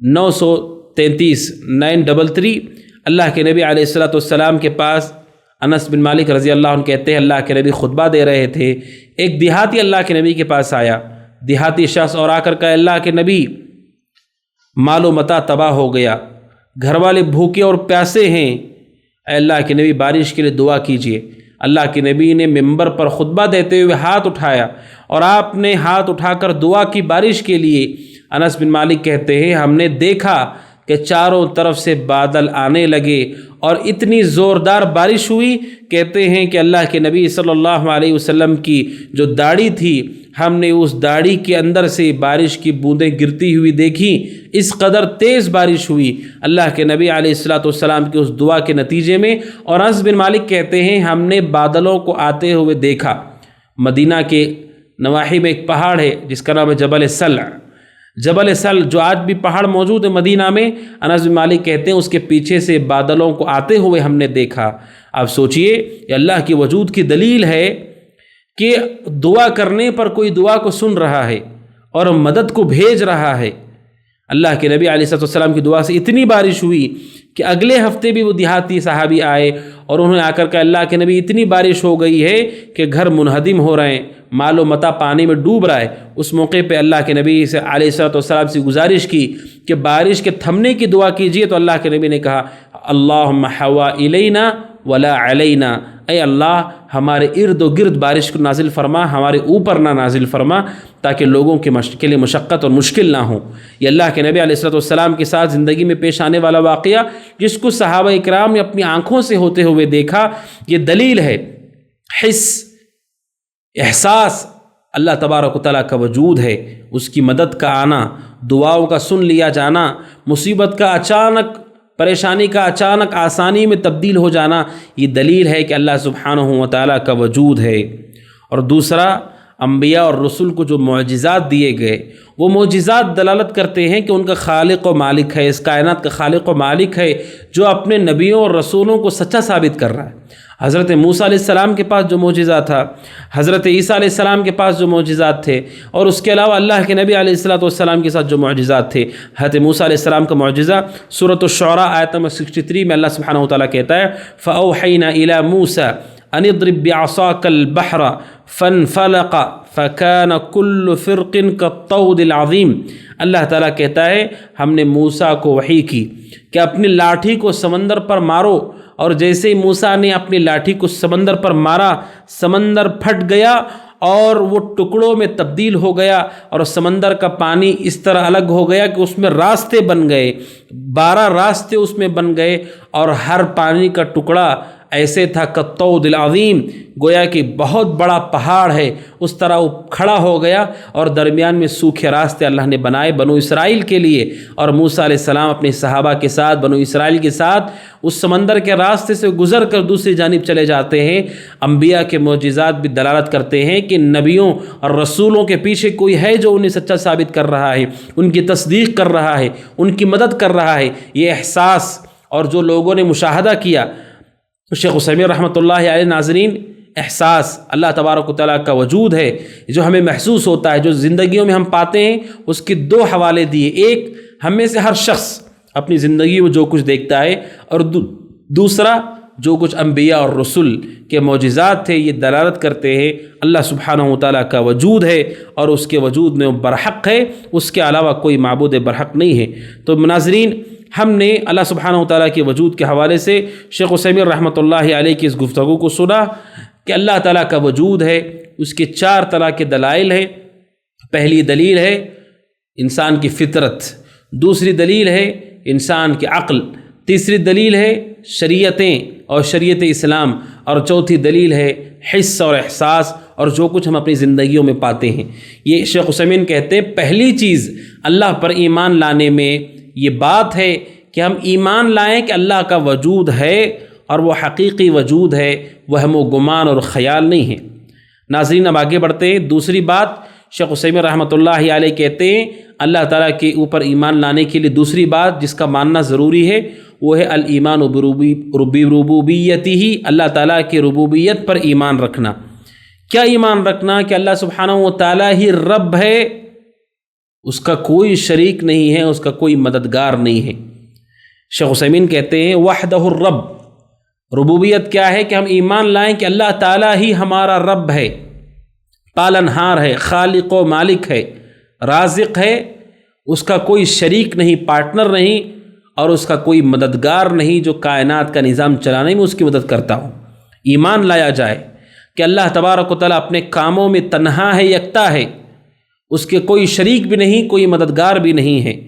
[SPEAKER 1] 933 933۔ اللہ کے نبی علیہ السلام کے پاس انس بن مالک رضی اللہ عنہ کہتے ہیں اللہ کے نبی خطبہ دے رہے تھے، ایک دیہاتی اللہ کے نبی کے پاس آیا، دیہاتی شخص، اور آ کر کہا اللہ کے نبی مال و متاع تباہ ہو گیا، گھر والے بھوکے اور پیاسے ہیں، اے اللہ کے نبی بارش کے لیے دعا کیجیے۔ اللہ کے نبی نے ممبر پر خطبہ دیتے ہوئے ہاتھ اٹھایا، اور آپ نے ہاتھ اٹھا کر دعا کی بارش کے لیے۔ انس بن مالک کہتے ہیں ہم نے دیکھا کہ چاروں طرف سے بادل آنے لگے اور اتنی زوردار بارش ہوئی، کہتے ہیں کہ اللہ کے نبی صلی اللہ علیہ وسلم کی جو داڑھی تھی، ہم نے اس داڑھی کے اندر سے بارش کی بوندیں گرتی ہوئی دیکھی، اس قدر تیز بارش ہوئی اللہ کے نبی علیہ السلام کی اس دعا کے نتیجے میں۔ اور انس بن مالک کہتے ہیں ہم نے بادلوں کو آتے ہوئے دیکھا۔ مدینہ کے نواحی میں ایک پہاڑ ہے جس کا نام ہے جبل سلع، جبل سل جو آج بھی پہاڑ موجود ہے مدینہ میں، انس بن مالک کہتے ہیں اس کے پیچھے سے بادلوں کو آتے ہوئے ہم نے دیکھا۔ آپ سوچئے یہ اللہ کی وجود کی دلیل ہے کہ دعا کرنے پر کوئی دعا کو سن رہا ہے اور مدد کو بھیج رہا ہے۔ اللہ کے نبی علیہ السلام کی دعا سے اتنی بارش ہوئی کہ اگلے ہفتے بھی وہ دیہاتی صحابی آئے اور انہوں نے آ کر کہا اللہ کے نبی اتنی بارش ہو گئی ہے کہ گھر منہدم ہو رہے ہیں، مال و متاع پانی میں ڈوب رہا ہے۔ اس موقع پہ اللہ کے نبی سے علیہ السلام سے گزارش کی کہ بارش کے تھمنے کی دعا کیجیے، تو اللہ کے نبی نے کہا اللہم حوا الینا ولا علینا، اے اللہ ہمارے ارد و گرد بارش کو نازل فرما، ہمارے اوپر نہ نازل فرما، تاکہ لوگوں کے لیے مشقت اور مشکل نہ ہو۔ یہ اللہ کے نبی علیہ السلام کے ساتھ زندگی میں پیش آنے والا واقعہ جس کو صحابہ اکرام نے اپنی آنکھوں سے ہوتے ہوئے دیکھا، یہ دلیل ہے، حس، احساس اللہ تبارک و تعالیٰ کا وجود ہے، اس کی مدد کا آنا، دعاؤں کا سن لیا جانا، مصیبت کا اچانک، پریشانی کا اچانک آسانی میں تبدیل ہو جانا، یہ دلیل ہے کہ اللہ سبحانہ و تعالیٰ کا وجود ہے۔ اور دوسرا، انبیاء اور رسول کو جو معجزات دیے گئے، وہ معجزات دلالت کرتے ہیں کہ ان کا خالق و مالک ہے، اس کائنات کا خالق و مالک ہے، جو اپنے نبیوں اور رسولوں کو سچا ثابت کر رہا ہے۔ حضرت موسیٰ علیہ السلام کے پاس جو معجزہ تھا، حضرت عیسیٰ علیہ السلام کے پاس جو معجزات تھے، اور اس کے علاوہ اللہ کے نبی علیہ السلام کے ساتھ جو معجزات تھے، حضرت موسیٰ علیہ السلام کا معجزہ سورۃ الشعراء آیت نمبر 63 میں اللہ سبحانہ و تعالیٰ کہتا ہے فَأَوْحَيْنَا إِلَى مُوسَىٰ أَنِ اضْرِب بِّعَصَاكَ الْبَحْرَ فَانْفَلَقَ فَكَانَ كُلُّ فِرْقٍ كَالطَّوْدِ الْعَظِيمِ۔ اللہ تعالیٰ کہتا ہے ہم نے موسیٰ کو وحی کی کہ اپنی لاٹھی کو سمندر پر مارو، اور جیسے ہی موسیٰ نے اپنی لاٹھی کو سمندر پر مارا، سمندر پھٹ گیا اور وہ ٹکڑوں میں تبدیل ہو گیا، اور سمندر کا پانی اس طرح الگ ہو گیا کہ اس میں راستے بن گئے، 12 راستے اس میں بن گئے، اور ہر پانی کا ٹکڑا ایسے تھا کالطود العظیم، گویا کہ بہت بڑا پہاڑ ہے، اس طرح وہ کھڑا ہو گیا، اور درمیان میں سوکھے راستے اللہ نے بنائے بنو اسرائیل کے لیے۔ اور موسیٰ علیہ السلام اپنے صحابہ کے ساتھ، بنو اسرائیل کے ساتھ اس سمندر کے راستے سے گزر کر دوسری جانب چلے جاتے ہیں۔ انبیاء کے معجزات بھی دلالت کرتے ہیں کہ نبیوں اور رسولوں کے پیچھے کوئی ہے جو انہیں سچا ثابت کر رہا ہے، ان کی تصدیق کر رہا ہے، ان کی مدد کر رہا ہے۔ یہ احساس اور جو لوگوں نے مشاہدہ کیا، شیخ عثیمین رحمۃ اللہ علیہ، ناظرین، احساس اللہ تبارک و تعالیٰ کا وجود ہے جو ہمیں محسوس ہوتا ہے، جو زندگیوں میں ہم پاتے ہیں، اس کے 2 حوالے دیے۔ ایک، ہم میں سے ہر شخص اپنی زندگی میں جو کچھ دیکھتا ہے، اور دوسرا جو کچھ انبیاء اور رسول کے معجزات تھے یہ دلالت کرتے ہیں اللہ سبحانہ و تعالیٰ کا وجود ہے اور اس کے وجود میں وہ برحق ہے، اس کے علاوہ کوئی معبود برحق نہیں ہے۔ تو ناظرین، ہم نے اللہ سبحانہ و تعالیٰ کے وجود کے حوالے سے شیخ عثیمین رحمۃ اللہ علیہ کی اس گفتگو کو سنا کہ اللہ تعالیٰ کا وجود ہے، اس کے 4 طرح کے دلائل ہیں۔ پہلی دلیل ہے انسان کی فطرت، دوسری دلیل ہے انسان کی عقل، تیسری دلیل ہے شریعتیں اور شریعت اسلام، اور چوتھی دلیل ہے حس اور احساس اور جو کچھ ہم اپنی زندگیوں میں پاتے ہیں۔ یہ شیخ عثیمین کہتے ہیں پہلی چیز اللہ پر ایمان لانے میں یہ بات ہے کہ ہم ایمان لائیں کہ اللہ کا وجود ہے اور وہ حقیقی وجود ہے، وہم و گمان اور خیال نہیں ہے۔ ناظرین، اب آگے بڑھتے ہیں۔ دوسری بات شیخ عثیمین رحمۃ اللہ علیہ کہتے ہیں اللہ تعالیٰ کے اوپر ایمان لانے کے لیے دوسری بات جس کا ماننا ضروری ہے وہ ہے الایمان بربوبیتہ، اللہ تعالیٰ کی ربوبیت پر ایمان رکھنا۔ کیا ایمان رکھنا؟ کہ اللہ سبحانہ و تعالیٰ ہی رب ہے، اس کا کوئی شریک نہیں ہے، اس کا کوئی مددگار نہیں ہے۔ شیخ عثیمین کہتے ہیں وحدہ الرب، ربوبیت کیا ہے؟ کہ ہم ایمان لائیں کہ اللہ تعالیٰ ہی ہمارا رب ہے، پالنہار ہے، خالق و مالک ہے، رازق ہے، اس کا کوئی شریک نہیں، پارٹنر نہیں، اور اس کا کوئی مددگار نہیں جو کائنات کا نظام چلانے میں اس کی مدد کرتا ہو۔ ایمان لایا جائے کہ اللہ تبارک و تعالیٰ اپنے کاموں میں تنہا ہے، یکتا ہے، اس کے کوئی شریک بھی نہیں، کوئی مددگار بھی نہیں ہے،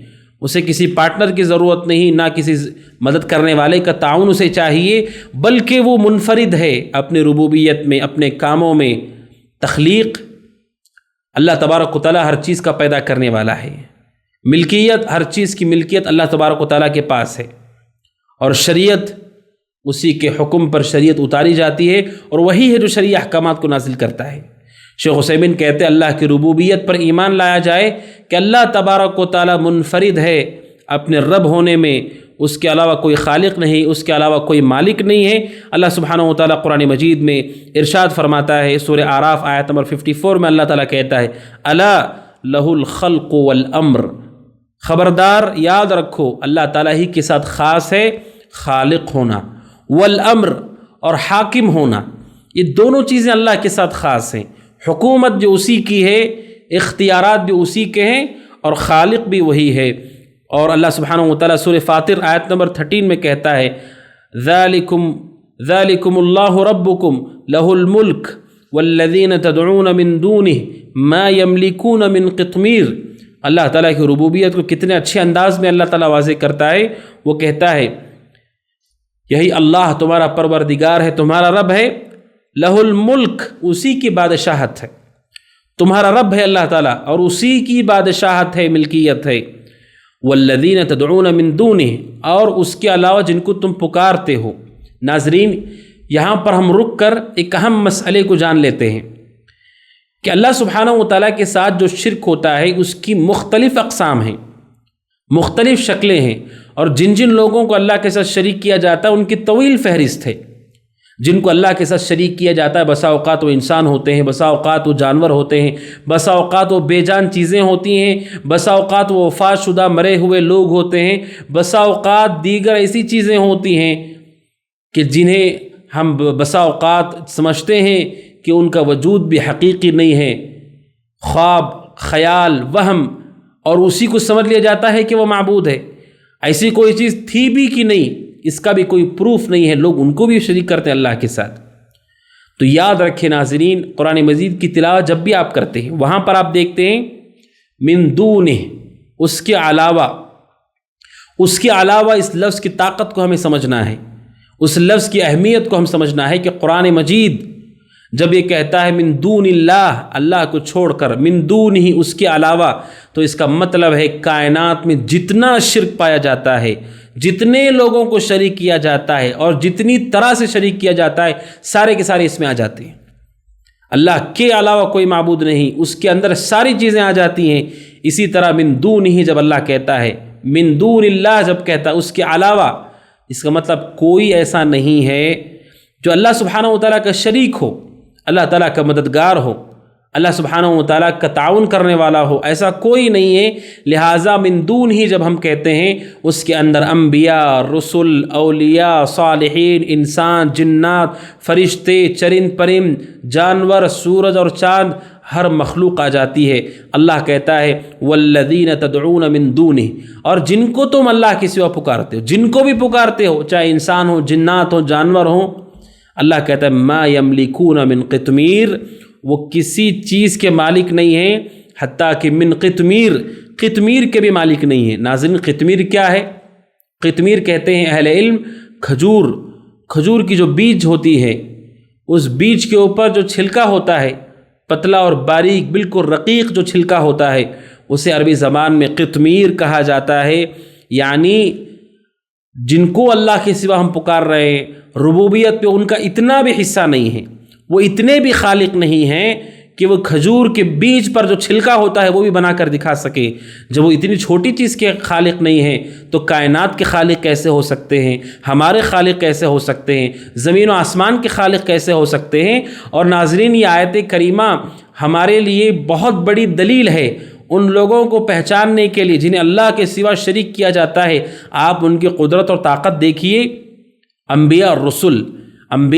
[SPEAKER 1] اسے کسی پارٹنر کی ضرورت نہیں، نہ کسی مدد کرنے والے کا تعاون اسے چاہیے، بلکہ وہ منفرد ہے اپنے ربوبیت میں، اپنے کاموں میں۔ تخلیق، اللہ تبارک و تعالیٰ ہر چیز کا پیدا کرنے والا ہے۔ ملکیت، ہر چیز کی ملکیت اللہ تبارک و تعالیٰ کے پاس ہے، اور شریعت، اسی کے حکم پر شریعت اتاری جاتی ہے اور وہی ہے جو شرعی احکامات کو نازل کرتا ہے۔ شیخ عثیمین کہتے ہیں اللہ کی ربوبیت پر ایمان لایا جائے کہ اللہ تبارک و تعالیٰ منفرد ہے اپنے رب ہونے میں، اس کے علاوہ کوئی خالق نہیں، اس کے علاوہ کوئی مالک نہیں ہے۔ اللہ سبحانہ و تعالیٰ قرآن مجید میں ارشاد فرماتا ہے، سورہ اعراف آیت نمبر 54 میں اللہ تعالیٰ کہتا ہے الا لہ الخلق والامر، خبردار یاد رکھو اللہ تعالیٰ ہی کے ساتھ خاص ہے خالق ہونا، والامر اور حاکم ہونا، یہ دونوں چیزیں اللہ کے ساتھ خاص ہیں۔ حکومت جو اسی کی ہے، اختیارات بھی اسی کے ہیں، اور خالق بھی وہی ہے۔ اور اللہ سبحانہ و تعالیٰ سورہ فاطر آیت نمبر 13 میں کہتا ہے ذالکم اللہ ربکم لہ الملک والذین تدعون من دونہ ما یملکون من قطمیر۔ اللہ تعالیٰ کی ربوبیت کو کتنے اچھے انداز میں اللہ تعالیٰ واضح کرتا ہے۔ وہ کہتا ہے یہی اللہ تمہارا پروردگار ہے، تمہارا رب ہے، لہ الملک، اسی کی بادشاہت ہے، تمہارا رب ہے اللہ تعالیٰ اور اسی کی بادشاہت ہے، ملکیت ہے۔ والذین تدعون من دونہ، اور اس کے علاوہ جن کو تم پکارتے ہو۔ ناظرین، یہاں پر ہم رک کر ایک اہم مسئلے کو جان لیتے ہیں کہ اللہ سبحانہ و تعالیٰ کے ساتھ جو شرک ہوتا ہے اس کی مختلف اقسام ہیں، مختلف شکلیں ہیں، اور جن جن لوگوں کو اللہ کے ساتھ شریک کیا جاتا ہے ان کی طویل فہرست ہے۔ جن کو اللہ کے ساتھ شریک کیا جاتا ہے بسا اوقات وہ انسان ہوتے ہیں، بسا اوقات وہ جانور ہوتے ہیں، بسا اوقات وہ بے جان چیزیں ہوتی ہیں، بسا اوقات وہ وفات شدہ مرے ہوئے لوگ ہوتے ہیں، بسا اوقات دیگر ایسی چیزیں ہوتی ہیں کہ جنہیں ہم بسا اوقات سمجھتے ہیں کہ ان کا وجود بھی حقیقی نہیں ہے، خواب، خیال، وہم، اور اسی کو سمجھ لیا جاتا ہے کہ وہ معبود ہے۔ ایسی کوئی چیز تھی بھی کہ نہیں، اس کا بھی کوئی پروف نہیں ہے، لوگ ان کو بھی شریک کرتے ہیں اللہ کے ساتھ۔ تو یاد رکھیں ناظرین، قرآن مجید کی تلاوت جب بھی آپ کرتے ہیں وہاں پر آپ دیکھتے ہیں من دونہ، اس کے علاوہ، اس کے علاوہ، اس لفظ کی طاقت کو ہمیں سمجھنا ہے، اس لفظ کی اہمیت کو ہم سمجھنا ہے کہ قرآن مجید جب یہ کہتا ہے من دون اللہ، اللہ کو چھوڑ کر، من دون ہی، اس کے علاوہ، تو اس کا مطلب ہے کائنات میں جتنا شرک پایا جاتا ہے، جتنے لوگوں کو شریک کیا جاتا ہے اور جتنی طرح سے شریک کیا جاتا ہے، سارے کے سارے اس میں آ جاتے ہیں۔ اللہ کے علاوہ کوئی معبود نہیں، اس کے اندر ساری چیزیں آ جاتی ہیں۔ اسی طرح من دون ہی جب اللہ کہتا ہے، من دون اللہ جب کہتا ہے، اس کے علاوہ، اس کا مطلب کوئی ایسا نہیں ہے جو اللہ سبحانہ و تعالیٰ کا شریک ہو، اللہ تعالیٰ کا مددگار ہو، اللہ سبحانہ و تعالیٰ کا تعاون کرنے والا ہو، ایسا کوئی نہیں ہے۔ لہٰذا من دون ہی جب ہم کہتے ہیں اس کے اندر انبیاء، رسل، اولیاء، صالحین، انسان، جنات، فرشتے، چرند پرند، جانور، سورج اور چاند، ہر مخلوق آ جاتی ہے۔ اللہ کہتا ہے والذین تدعون من دونہ، اور جن کو تم اللہ کے سوا پکارتے ہو، جن کو بھی پکارتے ہو، چاہے انسان ہو، جنات ہو، جانور ہوں، اللہ کہتا ہے ما یملکون من قطمیر، وہ کسی چیز کے مالک نہیں ہیں، حتیٰ کہ من قطمیر، قطمیر کے بھی مالک نہیں ہیں۔ ناظرین، قطمیر کیا ہے؟ قطمیر کہتے ہیں اہل علم کھجور کی جو بیج ہوتی ہے، اس بیج کے اوپر جو چھلکا ہوتا ہے، پتلا اور باریک بالکل رقیق جو چھلکا ہوتا ہے، اسے عربی زبان میں قطمیر کہا جاتا ہے۔ یعنی جن کو اللہ کے سوا ہم پکار رہے ہیں، ربوبیت پہ ان کا اتنا بھی حصہ نہیں ہے، وہ اتنے بھی خالق نہیں ہیں کہ وہ کھجور کے بیج پر جو چھلکا ہوتا ہے وہ بھی بنا کر دکھا سکے۔ جب وہ اتنی چھوٹی چیز کے خالق نہیں ہیں تو کائنات کے خالق کیسے ہو سکتے ہیں؟ ہمارے خالق کیسے ہو سکتے ہیں؟ زمین و آسمان کے خالق کیسے ہو سکتے ہیں؟ اور ناظرین، یہ آیت کریمہ ہمارے لیے بہت بڑی دلیل ہے ان لوگوں کو پہچاننے کے لیے جنہیں اللہ کے سوا شریک کیا جاتا ہے۔ آپ ان کی قدرت اور طاقت دیکھیے۔ انبیاء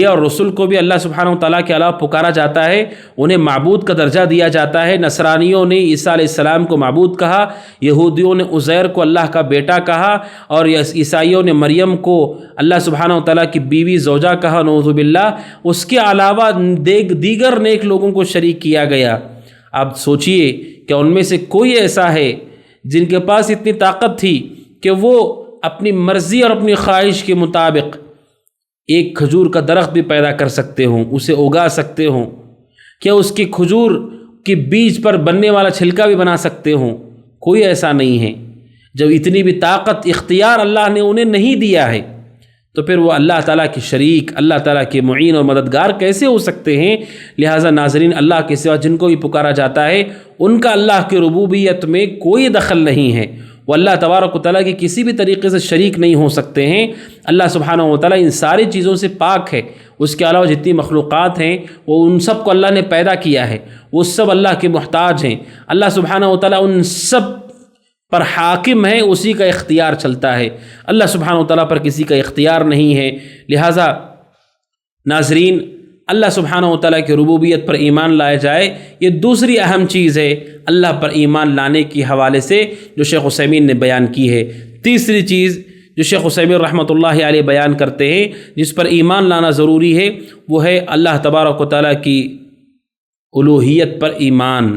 [SPEAKER 1] اور رسل کو بھی اللہ سبحانہ و تعالیٰ کے علاوہ پکارا جاتا ہے، انہیں معبود کا درجہ دیا جاتا ہے۔ نصرانیوں نے عیسیٰ علیہ السلام کو معبود کہا، یہودیوں نے عزیر کو اللہ کا بیٹا کہا، اور عیسائیوں نے مریم کو اللہ سبحانہ و تعالیٰ کی بیوی زوجہ کہا، نعوذ باللہ۔ اس کے علاوہ دیگر نیک لوگوں کو شریک کیا گیا۔ آپ سوچئے کہ ان میں سے کوئی ایسا ہے جن کے پاس اتنی طاقت تھی کہ وہ اپنی مرضی اور اپنی خواہش کے مطابق ایک کھجور کا درخت بھی پیدا کر سکتے ہوں، اسے اگا سکتے ہوں؟ کیا اس کی کھجور کے بیج پر بننے والا چھلکا بھی بنا سکتے ہوں؟ کوئی ایسا نہیں ہے۔ جب اتنی بھی طاقت اختیار اللہ نے انہیں نہیں دیا ہے تو پھر وہ اللہ تعالیٰ کی شریک، اللہ تعالیٰ کے معین اور مددگار کیسے ہو سکتے ہیں؟ لہٰذا ناظرین، اللہ کے سوا جن کو بھی پکارا جاتا ہے ان کا اللہ کی ربوبیت میں کوئی دخل نہیں ہے، وہ اللہ تبارک و تعالیٰ کی کسی بھی طریقے سے شریک نہیں ہو سکتے ہیں۔ اللہ سبحانہ و تعالیٰ ان ساری چیزوں سے پاک ہے۔ اس کے علاوہ جتنی مخلوقات ہیں وہ ان سب کو اللہ نے پیدا کیا ہے، وہ سب اللہ کے محتاج ہیں۔ اللہ سبحانہ و تعالیٰ ان سب پر حاکم ہے، اسی کا اختیار چلتا ہے، اللہ سبحانہ و تعالیٰ پر کسی کا اختیار نہیں ہے۔ لہٰذا ناظرین، اللہ سبحانہ و تعالیٰ کی ربوبیت پر ایمان لایا جائے، یہ دوسری اہم چیز ہے اللہ پر ایمان لانے کے حوالے سے جو شیخ عثیمین نے بیان کی ہے۔ تیسری چیز جو شیخ عثیمین رحمۃ اللہ علیہ بیان کرتے ہیں جس پر ایمان لانا ضروری ہے، وہ ہے اللہ تبارک و تعالیٰ کی الوہیت پر ایمان،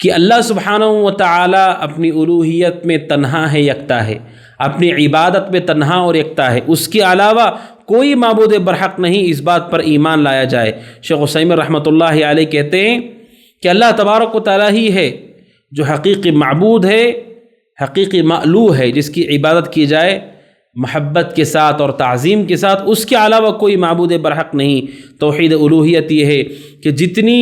[SPEAKER 1] کہ اللہ سبحانہ و تعالیٰ اپنی الوہیت میں تنہا ہے، یکتا ہے، اپنی عبادت میں تنہا اور یکتا ہے، اس کے علاوہ کوئی معبود برحق نہیں، اس بات پر ایمان لایا جائے۔ شیخ عثیمین رحمۃ اللہ علیہ کہتے ہیں کہ اللہ تبارک و تعالیٰ ہی ہے جو حقیقی معبود ہے، حقیقی مألوہ ہے، جس کی عبادت کی جائے محبت کے ساتھ اور تعظیم کے ساتھ، اس کے علاوہ کوئی معبود برحق نہیں۔ توحید الوہیت یہ ہے کہ جتنی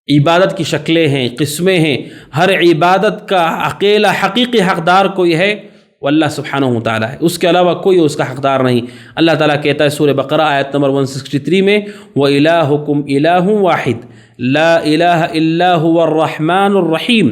[SPEAKER 1] عبادت کی شکلیں ہیں، قسمیں ہیں، ہر عبادت کا اکیلا حقیقی حقدار کوئی ہے، وہ اللہ سبحانہ و تعالیٰ ہے، اس کے علاوہ کوئی اس کا حقدار نہیں۔ اللہ تعالیٰ کہتا ہے سورہ بقرہ آیت نمبر 163 میں، وَإِلَٰهُكُمْ إِلَٰهٌ وَاحِدٌ لَا إِلَٰهَ إِلَّا هُوَ الرَّحْمَٰنُ الرَّحِيمُ،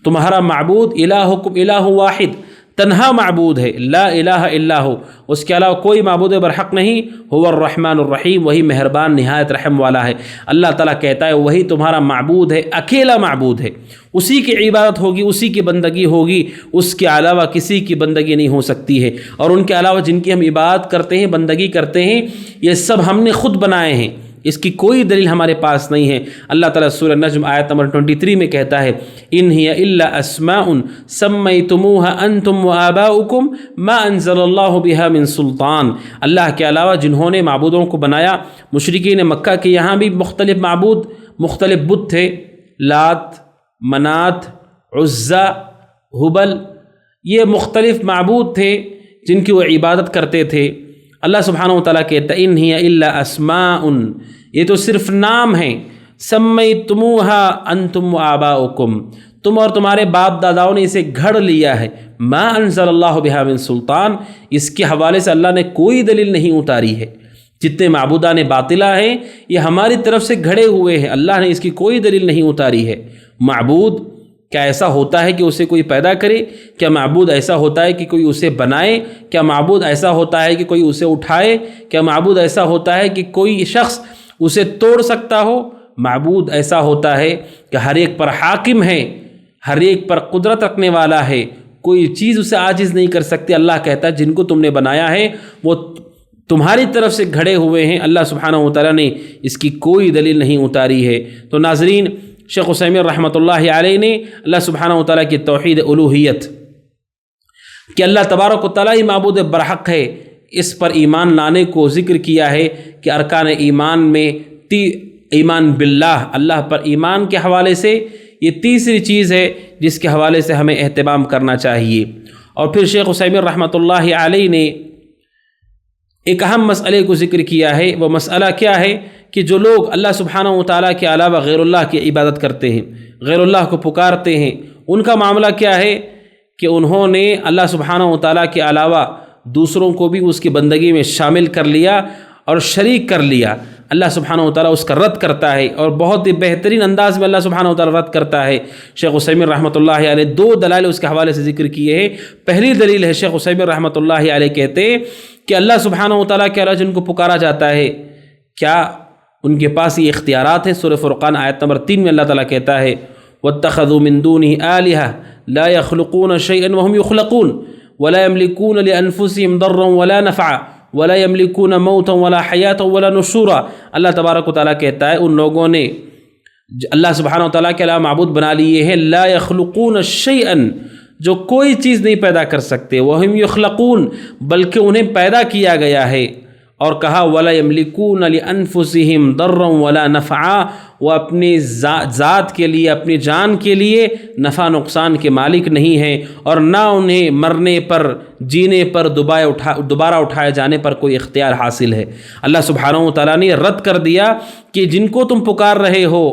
[SPEAKER 1] تمہارا معبود الہکم الہ واحد، تنہا معبود ہے، لا الہ الا ہو، اس کے علاوہ کوئی معبود برحق نہیں، هو الرحمن الرحیم، وہی مہربان نہایت رحم والا ہے۔ اللہ تعالیٰ کہتا ہے وہی تمہارا معبود ہے، اکیلا معبود ہے، اسی کی عبادت ہوگی، اسی کی بندگی ہوگی، اس کے علاوہ کسی کی بندگی نہیں ہو سکتی ہے۔ اور ان کے علاوہ جن کی ہم عبادت کرتے ہیں، بندگی کرتے ہیں، یہ سب ہم نے خود بنائے ہیں، اس کی کوئی دلیل ہمارے پاس نہیں ہے۔ اللہ تعالیٰ سورہ نجم آیت نمبر 23 میں کہتا ہے، ان ہی الا اسماء سمیتموها انتم وآباؤکم ما انزل اللہ بها من سلطان، اللہ کے علاوہ جنہوں نے معبودوں کو بنایا، مشرکین مکہ کے یہاں بھی مختلف معبود، مختلف بت تھے، لات، منات، عزا، ہبل، یہ مختلف معبود تھے جن کی وہ عبادت کرتے تھے۔ اللہ سبحانہ و تعالیٰ کہتا ہے ان ہی الا اسماء، یہ تو صرف نام ہیں، سمیتموها انتم وآباؤکم، تم اور تمہارے باپ داداؤں نے اسے گھڑ لیا ہے، ما انزل اللہ بها من سلطان، اس کے حوالے سے اللہ نے کوئی دلیل نہیں اتاری ہے، جتنے معبودان باطلہ ہیں یہ ہماری طرف سے گھڑے ہوئے ہیں، اللہ نے اس کی کوئی دلیل نہیں اتاری ہے۔ معبود کیا ایسا ہوتا ہے کہ اسے کوئی پیدا کرے؟ کیا معبود ایسا ہوتا ہے کہ کوئی اسے بنائے؟ کیا معبود ایسا ہوتا ہے کہ کوئی اسے اٹھائے؟ کیا معبود ایسا ہوتا ہے کہ کوئی شخص اسے توڑ سکتا ہو؟ معبود ایسا ہوتا ہے کہ ہر ایک پر حاکم ہے، ہر ایک پر قدرت رکھنے والا ہے، کوئی چیز اسے عاجز نہیں کر سکتی۔ اللہ کہتا ہے جن کو تم نے بنایا ہے وہ تمہاری طرف سے گھڑے ہوئے ہیں، اللہ سبحانہ و تعالیٰ نے اس کی کوئی دلیل نہیں اتاری ہے۔ تو ناظرین، شیخ عثیمین رحمۃ اللہ علیہ نے اللہ سبحانہ و تعالیٰ کی توحید الوہیت کہ اللہ تبارک و تعالیٰ ہی معبود برحق ہے، اس پر ایمان لانے کو ذکر کیا ہے کہ ارکان ایمان میں ایمان باللہ، اللہ پر ایمان کے حوالے سے یہ تیسری چیز ہے جس کے حوالے سے ہمیں اہتمام کرنا چاہیے۔ اور پھر شیخ عثیمین رحمۃ اللہ علیہ نے ایک اہم مسئلے کو ذکر کیا ہے۔ وہ مسئلہ کیا ہے کہ جو لوگ اللہ سبحانہ و تعالیٰ کے علاوہ غیر اللہ کی عبادت کرتے ہیں، غیر اللہ کو پکارتے ہیں، ان کا معاملہ کیا ہے کہ انہوں نے اللہ سبحانہ و تعالیٰ کے علاوہ دوسروں کو بھی اس کی بندگی میں شامل کر لیا اور شریک کر لیا۔ اللہ سبحانہ و تعالیٰ اس کا رد کرتا ہے اور بہت ہی بہترین انداز میں اللہ سبحانہ و تعالیٰ رد کرتا ہے۔ شیخ عثیمین رحمۃ اللہ علیہ 2 دلائل اس کے حوالے سے ذکر کیے ہیں۔ پہلی دلیل ہے، شیخ عثیمین رحمۃ اللہ علیہ کہتے ہیں کہ اللہ سبحانہ و تعالیٰ کے علاوہ جن کو پکارا جاتا ہے، کیا ان کے پاس یہ اختیارات ہیں؟ سورہ فرقان آیت نمبر 3 میں اللہ تعالیٰ کہتا ہے وَاتَّخَذُوا مِن دُونِهِ آلِهَةً لَا يَخْلُقُونَ شَيْئًا وَهُمْ يُخْلَقُونَ وَلَا يَمْلِكُونَ لِأَنفُسِهِمْ ضَرًّا وَلَا نَفْعًا وَلَا يَمْلِكُونَ مَوْتًا وَلَا حَيَاةً وَلَا نُشُورًا۔ اللہ تبارک و تعالیٰ کہتا ہے ان لوگوں نے اللہ سبحانہ و تعالیٰ کے علاوہ معبود بنا لیے ہیں، لا يخلقون شيئا، جو کوئی چیز نہیں پیدا کر سکتے، وہم یخلقون، بلکہ انہیں پیدا کیا گیا ہے۔ اور کہا ولا یملکون لانفسہم ضرا ولا نفعا، وہ اپنی ذات کے لیے، اپنی جان کے لیے نفع نقصان کے مالک نہیں ہیں، اور نہ انہیں مرنے پر، جینے پر، دوبارہ اٹھائے جانے پر کوئی اختیار حاصل ہے۔ اللہ سبحانہ و تعالیٰ نے رد کر دیا کہ جن کو تم پکار رہے ہو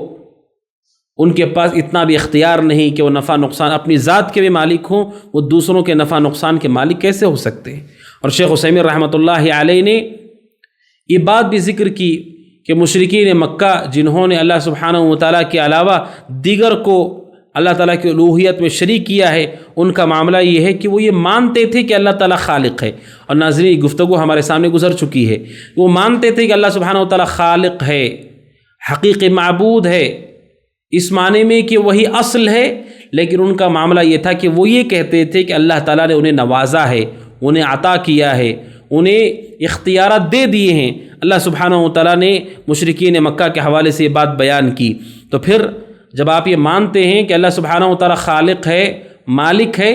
[SPEAKER 1] ان کے پاس اتنا بھی اختیار نہیں کہ وہ نفع نقصان اپنی ذات کے بھی مالک ہوں، وہ دوسروں کے نفع نقصان کے مالک کیسے ہو سکتے ہیں؟ اور شیخ عثیمین رحمۃ اللہ علیہ نے یہ بات بھی ذکر کی کہ مشرکین مکہ جنہوں نے اللہ سبحانہ و تعالیٰ کے علاوہ دیگر کو اللہ تعالیٰ کی الوہیت میں شریک کیا ہے، ان کا معاملہ یہ ہے کہ وہ یہ مانتے تھے کہ اللہ تعالیٰ خالق ہے۔ اور ناظرین، گفتگو ہمارے سامنے گزر چکی ہے، وہ مانتے تھے کہ اللہ سبحانہ و تعالیٰ خالق ہے، حقیقی معبود ہے، اس معنی میں کہ وہی اصل ہے، لیکن ان کا معاملہ یہ تھا کہ وہ یہ کہتے تھے کہ اللہ تعالیٰ نے انہیں نوازا ہے، انہیں عطا کیا ہے، انہیں اختیارات دے دیے ہیں۔ اللہ سبحانہ و تعالیٰ نے مشرکین مکہ کے حوالے سے یہ بات بیان کی۔ تو پھر جب آپ یہ مانتے ہیں کہ اللہ سبحانہ و تعالیٰ خالق ہے، مالک ہے،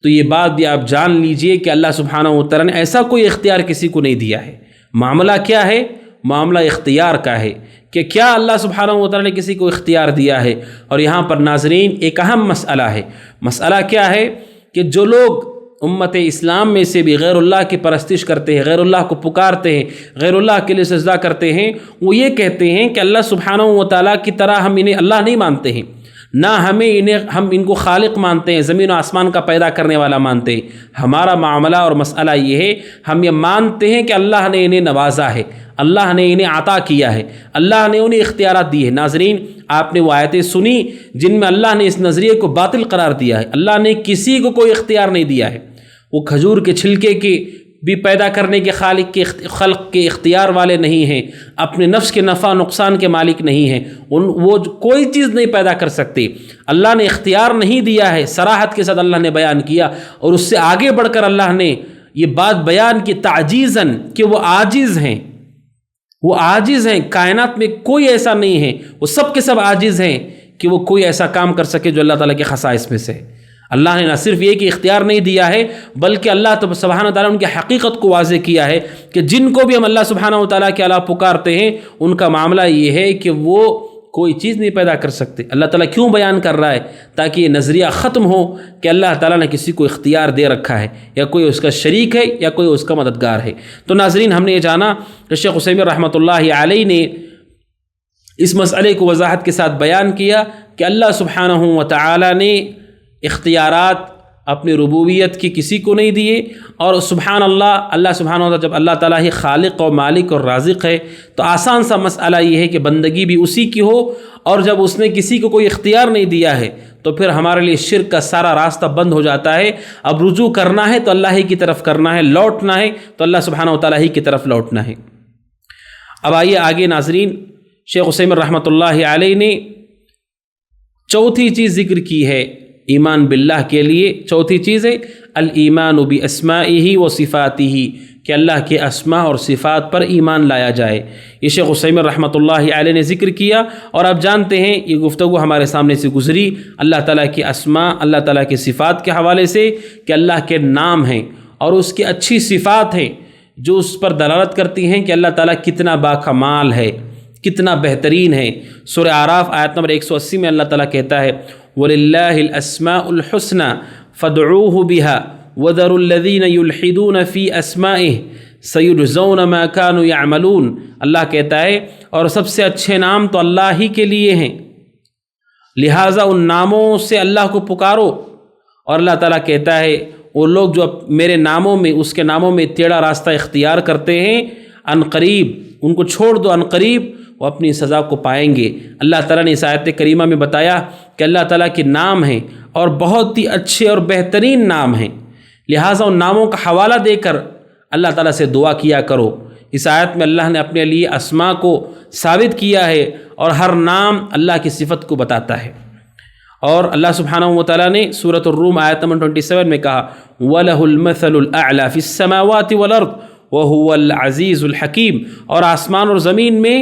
[SPEAKER 1] تو یہ بات بھی آپ جان لیجئے کہ اللہ سبحانہ و تعالیٰ نے ایسا کوئی اختیار کسی کو نہیں دیا ہے۔ معاملہ کیا ہے؟ معاملہ اختیار کا ہے کہ کیا اللہ سبحانہ و تعالیٰ نے کسی کو اختیار دیا ہے۔ اور یہاں پر ناظرین ایک اہم مسئلہ ہے۔ مسئلہ کیا ہے کہ جو لوگ امت اسلام میں سے بھی غیر اللہ کی پرستش کرتے ہیں، غیر اللہ کو پکارتے ہیں، غیر اللہ کے لیے سجدہ کرتے ہیں، وہ یہ کہتے ہیں کہ اللہ سبحانہ و تعالیٰ کی طرح ہم انہیں اللہ نہیں مانتے ہیں، نہ ہم ان کو خالق مانتے ہیں، زمین و آسمان کا پیدا کرنے والا مانتے ہیں۔ ہمارا معاملہ اور مسئلہ یہ ہے، ہم یہ مانتے ہیں کہ اللہ نے انہیں نوازا ہے، اللہ نے انہیں عطا کیا ہے، اللہ نے انہیں اختیارات دی ہے۔ ناظرین، آپ نے وہ آیتیں سنی جن میں اللہ نے اس نظریے کو باطل قرار دیا ہے۔ اللہ نے کسی کو کوئی اختیار نہیں دیا ہے، وہ کھجور کے چھلکے کی بھی پیدا کرنے کے خلق کے اختیار والے نہیں ہیں، اپنے نفس کے نفع نقصان کے مالک نہیں ہیں، وہ کوئی چیز نہیں پیدا کر سکتے۔ اللہ نے اختیار نہیں دیا ہے، صراحت کے ساتھ اللہ نے بیان کیا، اور اس سے آگے بڑھ کر اللہ نے یہ بات بیان کی تعجیزاً کہ وہ عاجز ہیں، وہ عاجز ہیں، کائنات میں کوئی ایسا نہیں ہے، وہ سب کے سب عاجز ہیں کہ وہ کوئی ایسا کام کر سکے جو اللہ تعالیٰ کے خصائص میں سے ہے۔ اللہ نے نہ صرف یہ کہ اختیار نہیں دیا ہے، بلکہ اللہ سبحانہ وتعالیٰ نے ان کی حقیقت کو واضح کیا ہے کہ جن کو بھی ہم اللہ سبحانہ وتعالیٰ کے علاوہ پکارتے ہیں، ان کا معاملہ یہ ہے کہ وہ کوئی چیز نہیں پیدا کر سکتے۔ اللہ تعالیٰ کیوں بیان کر رہا ہے؟ تاکہ یہ نظریہ ختم ہو کہ اللہ تعالیٰ نے کسی کو اختیار دے رکھا ہے، یا کوئی اس کا شریک ہے، یا کوئی اس کا مددگار ہے۔ تو ناظرین، ہم نے یہ جانا کہ شیخ عثیمین رحمۃ اللہ علیہ نے اس مسئلے کو وضاحت کے ساتھ بیان کیا کہ اللہ سبحانہ وتعالیٰ نے اختیارات اپنی ربوبیت کی کسی کو نہیں دیے، اور سبحان اللہ، اللہ سبحانہ وتعالیٰ جب اللہ تعالیٰ ہی خالق و مالک اور رازق ہے تو آسان سا مسئلہ یہ ہے کہ بندگی بھی اسی کی ہو، اور جب اس نے کسی کو کوئی اختیار نہیں دیا ہے تو پھر ہمارے لیے شرک کا سارا راستہ بند ہو جاتا ہے۔ اب رجوع کرنا ہے تو اللہ ہی کی طرف کرنا ہے، لوٹنا ہے تو اللہ سبحانہ وتعالیٰ ہی کی طرف لوٹنا ہے۔ اب آئیے آگے ناظرین، شیخ عثیمین رحمۃ اللہ علیہ نے چوتھی چیز ذکر کی ہے ایمان باللہ کے لیے۔ چوتھی چیز ہے الایمان باسمائہ و صفاتہ، کہ اللہ کے اسماء اور صفات پر ایمان لایا جائے۔ یہ شیخ عثیمین رحمۃ اللہ علیہ نے ذکر کیا، اور آپ جانتے ہیں یہ گفتگو ہمارے سامنے سے گزری اللہ تعالیٰ کے اسماء، اللہ تعالیٰ کے صفات کے حوالے سے، کہ اللہ کے نام ہیں اور اس کی اچھی صفات ہیں جو اس پر دلالت کرتی ہیں کہ اللہ تعالیٰ کتنا باکمال ہے، کتنا بہترین ہے۔ سورہ اعراف آیت نمبر 180 میں اللہ تعالیٰ کہتا ہے وَلِلَّهِ الْأَسْمَاءُ الْحُسْنَى فَادْعُوهُ بِهَا وَذَرُوا الَّذِينَ يُلْحِدُونَ فِي أَسْمَائِهِ سَيُجْزَوْنَ مَا كَانُوا يَعْمَلُونَ۔ اللہ کہتا ہے اور سب سے اچھے نام تو اللہ ہی کے لیے ہیں، لہٰذا ان ناموں سے اللہ کو پکارو۔ اور اللہ تعالیٰ کہتا ہے وہ لوگ جو میرے ناموں میں، اس کے ناموں میں ٹیڑھا راستہ اختیار کرتے ہیں، عنقریب ان کو چھوڑ دو، عنقریب وہ اپنی سزا کو پائیں گے۔ اللہ تعالیٰ نے اس آیت کریمہ میں بتایا کہ اللہ تعالیٰ کے نام ہیں اور بہت ہی اچھے اور بہترین نام ہیں، لہٰذا ان ناموں کا حوالہ دے کر اللہ تعالیٰ سے دعا کیا کرو۔ اس آیت میں اللہ نے اپنے لیے اسماء کو ثابت کیا ہے، اور ہر نام اللہ کی صفت کو بتاتا ہے۔ اور اللہ سبحانہ وتعالیٰ نے سورۃ الروم آیت نمبر 27 میں کہا وَلَهُ الْمَثَلُ الْأَعْلَى فِي السَّمَاوَاتِ وَالْأَرْضِ وَهُوَ الْعَزِيزُ الْحَكِيمُ۔ اور آسمان اور زمین میں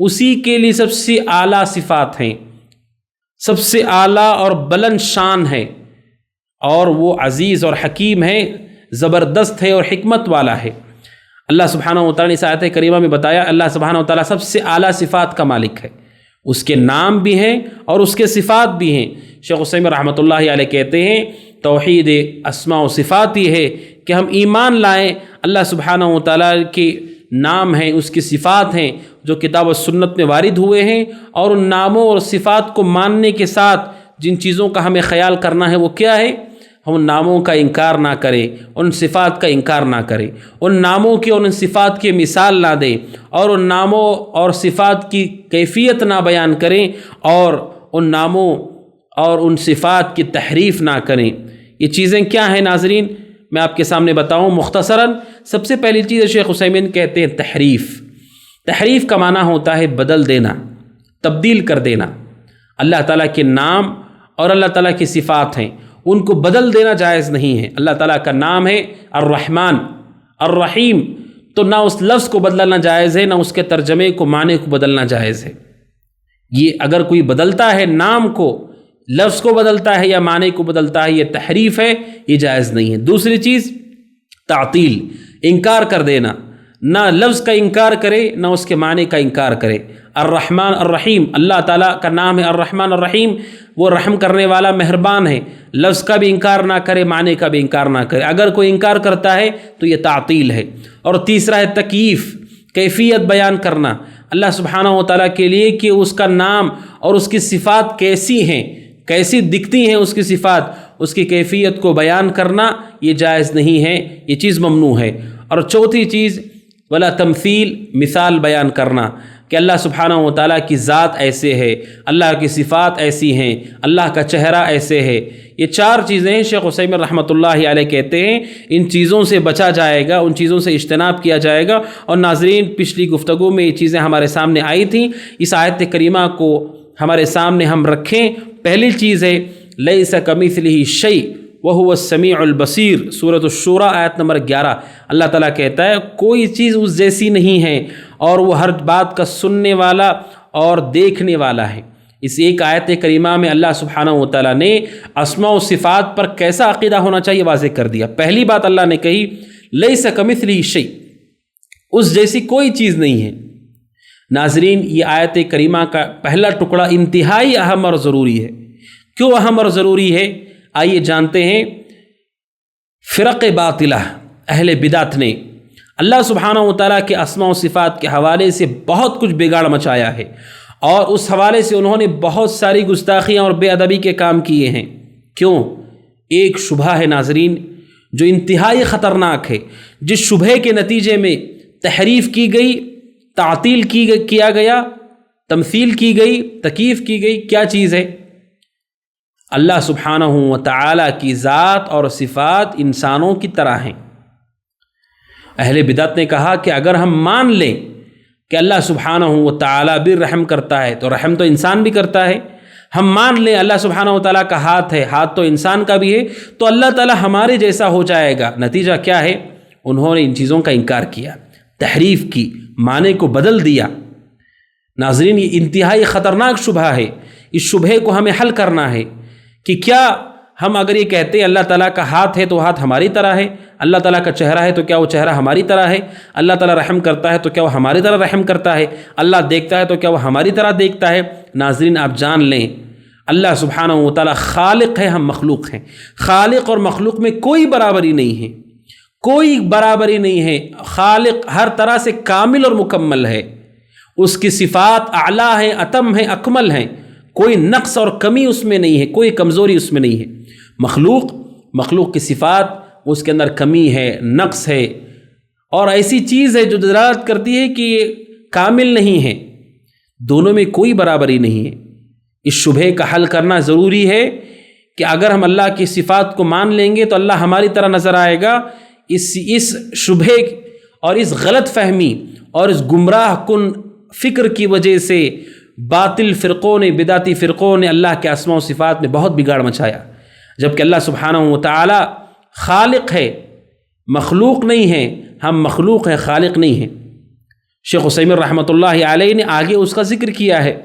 [SPEAKER 1] اسی کے لیے سب سے اعلیٰ صفات ہیں، سب سے اعلیٰ اور بلند شان ہے، اور وہ عزیز اور حکیم ہے، زبردست ہے اور حکمت والا ہے۔ اللہ سبحانہ وتعالیٰ نے اس آیت کریمہ میں بتایا اللہ سبحانہ وتعالیٰ سب سے اعلیٰ صفات کا مالک ہے، اس کے نام بھی ہیں اور اس کے صفات بھی ہیں۔ شیخ عثیمین رحمۃ اللہ علیہ کہتے ہیں توحید اسماء و صفات یہ ہے کہ ہم ایمان لائیں اللہ سبحانہ وتعالیٰ کے نام ہیں، اس کی صفات ہیں جو کتاب و سنت میں وارد ہوئے ہیں، اور ان ناموں اور صفات کو ماننے کے ساتھ جن چیزوں کا ہمیں خیال کرنا ہے وہ کیا ہے؟ ہم ان ناموں کا انکار نہ کریں، ان صفات کا انکار نہ کریں، ان ناموں کی اور ان صفات کی مثال نہ دیں، اور ان ناموں اور صفات کی کیفیت نہ بیان کریں، اور ان ناموں اور ان صفات کی تحریف نہ کریں۔ یہ چیزیں کیا ہیں ناظرین؟ میں آپ کے سامنے بتاؤں مختصراً۔ سب سے پہلی چیز شیخ عثیمین کہتے ہیں تحریف۔ تحریف کا معنی ہوتا ہے بدل دینا، تبدیل کر دینا۔ اللہ تعالیٰ کے نام اور اللہ تعالیٰ کی صفات ہیں، ان کو بدل دینا جائز نہیں ہے۔ اللہ تعالیٰ کا نام ہے الرحمن الرحیم، تو نہ اس لفظ کو بدلنا جائز ہے، نہ اس کے ترجمے کو معنی کو بدلنا جائز ہے۔ یہ اگر کوئی بدلتا ہے نام کو، لفظ کو بدلتا ہے یا معنی کو بدلتا ہے، یہ تحریف ہے، یہ جائز نہیں ہے۔ دوسری چیز تعطیل، انکار کر دینا، نہ لفظ کا انکار کرے نہ اس کے معنی کا انکار کرے۔ الرحمن الرحیم، اللہ تعالیٰ کا نام ہے الرحمن الرحیم، وہ رحم کرنے والا مہربان ہے، لفظ کا بھی انکار نہ کرے، معنی کا بھی انکار نہ کرے۔ اگر کوئی انکار کرتا ہے تو یہ تعطیل ہے۔ اور تیسرا ہے تکییف، کیفیت بیان کرنا اللہ سبحانہ وتعالیٰ کے لیے کہ اس کا نام اور اس کی صفات کیسی ہیں، کیسی دکھتی ہیں اس کی صفات، اس کی کیفیت کو بیان کرنا یہ جائز نہیں ہے، یہ چیز ممنوع ہے۔ اور چوتھی چیز ولا تمثیل، مثال بیان کرنا کہ اللہ سبحانہ وتعالیٰ کی ذات ایسے ہے، اللہ کی صفات ایسی ہیں، اللہ کا چہرہ ایسے ہے۔ یہ چار چیزیں شیخ عثیمین رحمۃ اللہ علیہ کہتے ہیں ان چیزوں سے بچا جائے گا، ان چیزوں سے اجتناب کیا جائے گا۔ اور ناظرین پچھلی گفتگو میں یہ چیزیں ہمارے سامنے آئی تھیں، اس آیت کریمہ کو ہمارے سامنے ہم رکھیں۔ پہلی چیز ہے لیس کمثلہ شیء وہو السمیع البصیر، سورۃ الشورى آیت نمبر 11۔ اللہ تعالیٰ کہتا ہے کوئی چیز اس جیسی نہیں ہے، اور وہ ہر بات کا سننے والا اور دیکھنے والا ہے۔ اس ایک آیت کریمہ میں اللہ سبحانہ وتعالیٰ نے اسماء و صفات پر کیسا عقیدہ ہونا چاہیے واضح کر دیا۔ پہلی بات اللہ نے کہی لیس کمثلہ شیء، اس جیسی کوئی چیز نہیں ہے۔ ناظرین یہ آیت کریمہ کا پہلا ٹکڑا انتہائی اہم اور ضروری ہے۔ کیوں اہم اور ضروری ہے؟ آئیے جانتے ہیں۔ فرق باطلہ، اہل بدعت نے اللہ سبحانہ وتعالیٰ کے اسماء و صفات کے حوالے سے بہت کچھ بگاڑ مچایا ہے، اور اس حوالے سے انہوں نے بہت ساری گستاخیاں اور بے ادبی کے کام کیے ہیں۔ کیوں؟ ایک شبہ ہے ناظرین جو انتہائی خطرناک ہے، جس شبہ کے نتیجے میں تحریف کی گئی، تعطیل کیا گیا، تمثیل کی گئی، تکییف کی گئی۔ کیا چیز ہے؟ اللہ سبحانہ و تعالیٰ کی ذات اور صفات انسانوں کی طرح ہیں۔ اہل بدعت نے کہا کہ اگر ہم مان لیں کہ اللہ سبحانہ و تعالیٰ بھی رحم کرتا ہے تو رحم تو انسان بھی کرتا ہے، ہم مان لیں اللہ سبحانہ و تعالیٰ کا ہاتھ ہے، ہاتھ تو انسان کا بھی ہے، تو اللہ تعالیٰ ہمارے جیسا ہو جائے گا۔ نتیجہ کیا ہے؟ انہوں نے ان چیزوں کا انکار کیا، تحریف کی، معنی کو بدل دیا۔ ناظرین، یہ انتہائی خطرناک شبہ ہے۔ اس شبہ کو ہمیں حل کرنا ہے کہ کیا ہم اگر یہ کہتے ہیں اللہ تعالیٰ کا ہاتھ ہے تو ہاتھ ہماری طرح ہے، اللہ تعالیٰ کا چہرہ ہے تو کیا وہ چہرہ ہماری طرح ہے، اللہ تعالیٰ رحم کرتا ہے تو کیا وہ ہماری طرح رحم کرتا ہے، اللہ دیکھتا ہے تو کیا وہ ہماری طرح دیکھتا ہے؟ ناظرین، آپ جان لیں اللہ سبحانہ و تعالیٰ خالق ہے، ہم مخلوق ہیں۔ خالق اور مخلوق میں کوئی برابری نہیں ہے، کوئی برابری نہیں ہے۔ خالق ہر طرح سے کامل اور مکمل ہے، اس کی صفات اعلیٰ ہیں، اتم ہیں، اکمل ہیں، کوئی نقص اور کمی اس میں نہیں ہے، کوئی کمزوری اس میں نہیں ہے۔ مخلوق کی صفات، اس کے اندر کمی ہے، نقص ہے، اور ایسی چیز ہے جو دلالت کرتی ہے کہ یہ کامل نہیں ہے۔ دونوں میں کوئی برابری نہیں ہے۔ اس شبہ کا حل کرنا ضروری ہے کہ اگر ہم اللہ کی صفات کو مان لیں گے تو اللہ ہماری طرح نظر آئے گا۔ اس شبہ اور اس غلط فہمی اور اس گمراہ کن فکر کی وجہ سے باطل فرقوں نے، بدعتی فرقوں نے اللہ کے اسماء و صفات میں بہت بگاڑ مچایا، جبکہ اللہ سبحانہ و تعالی خالق ہے، مخلوق نہیں ہے۔ ہم مخلوق ہیں، خالق نہیں ہیں۔ شیخ عثیمین رحمۃ اللہ علیہ نے آگے اس کا ذکر کیا ہے۔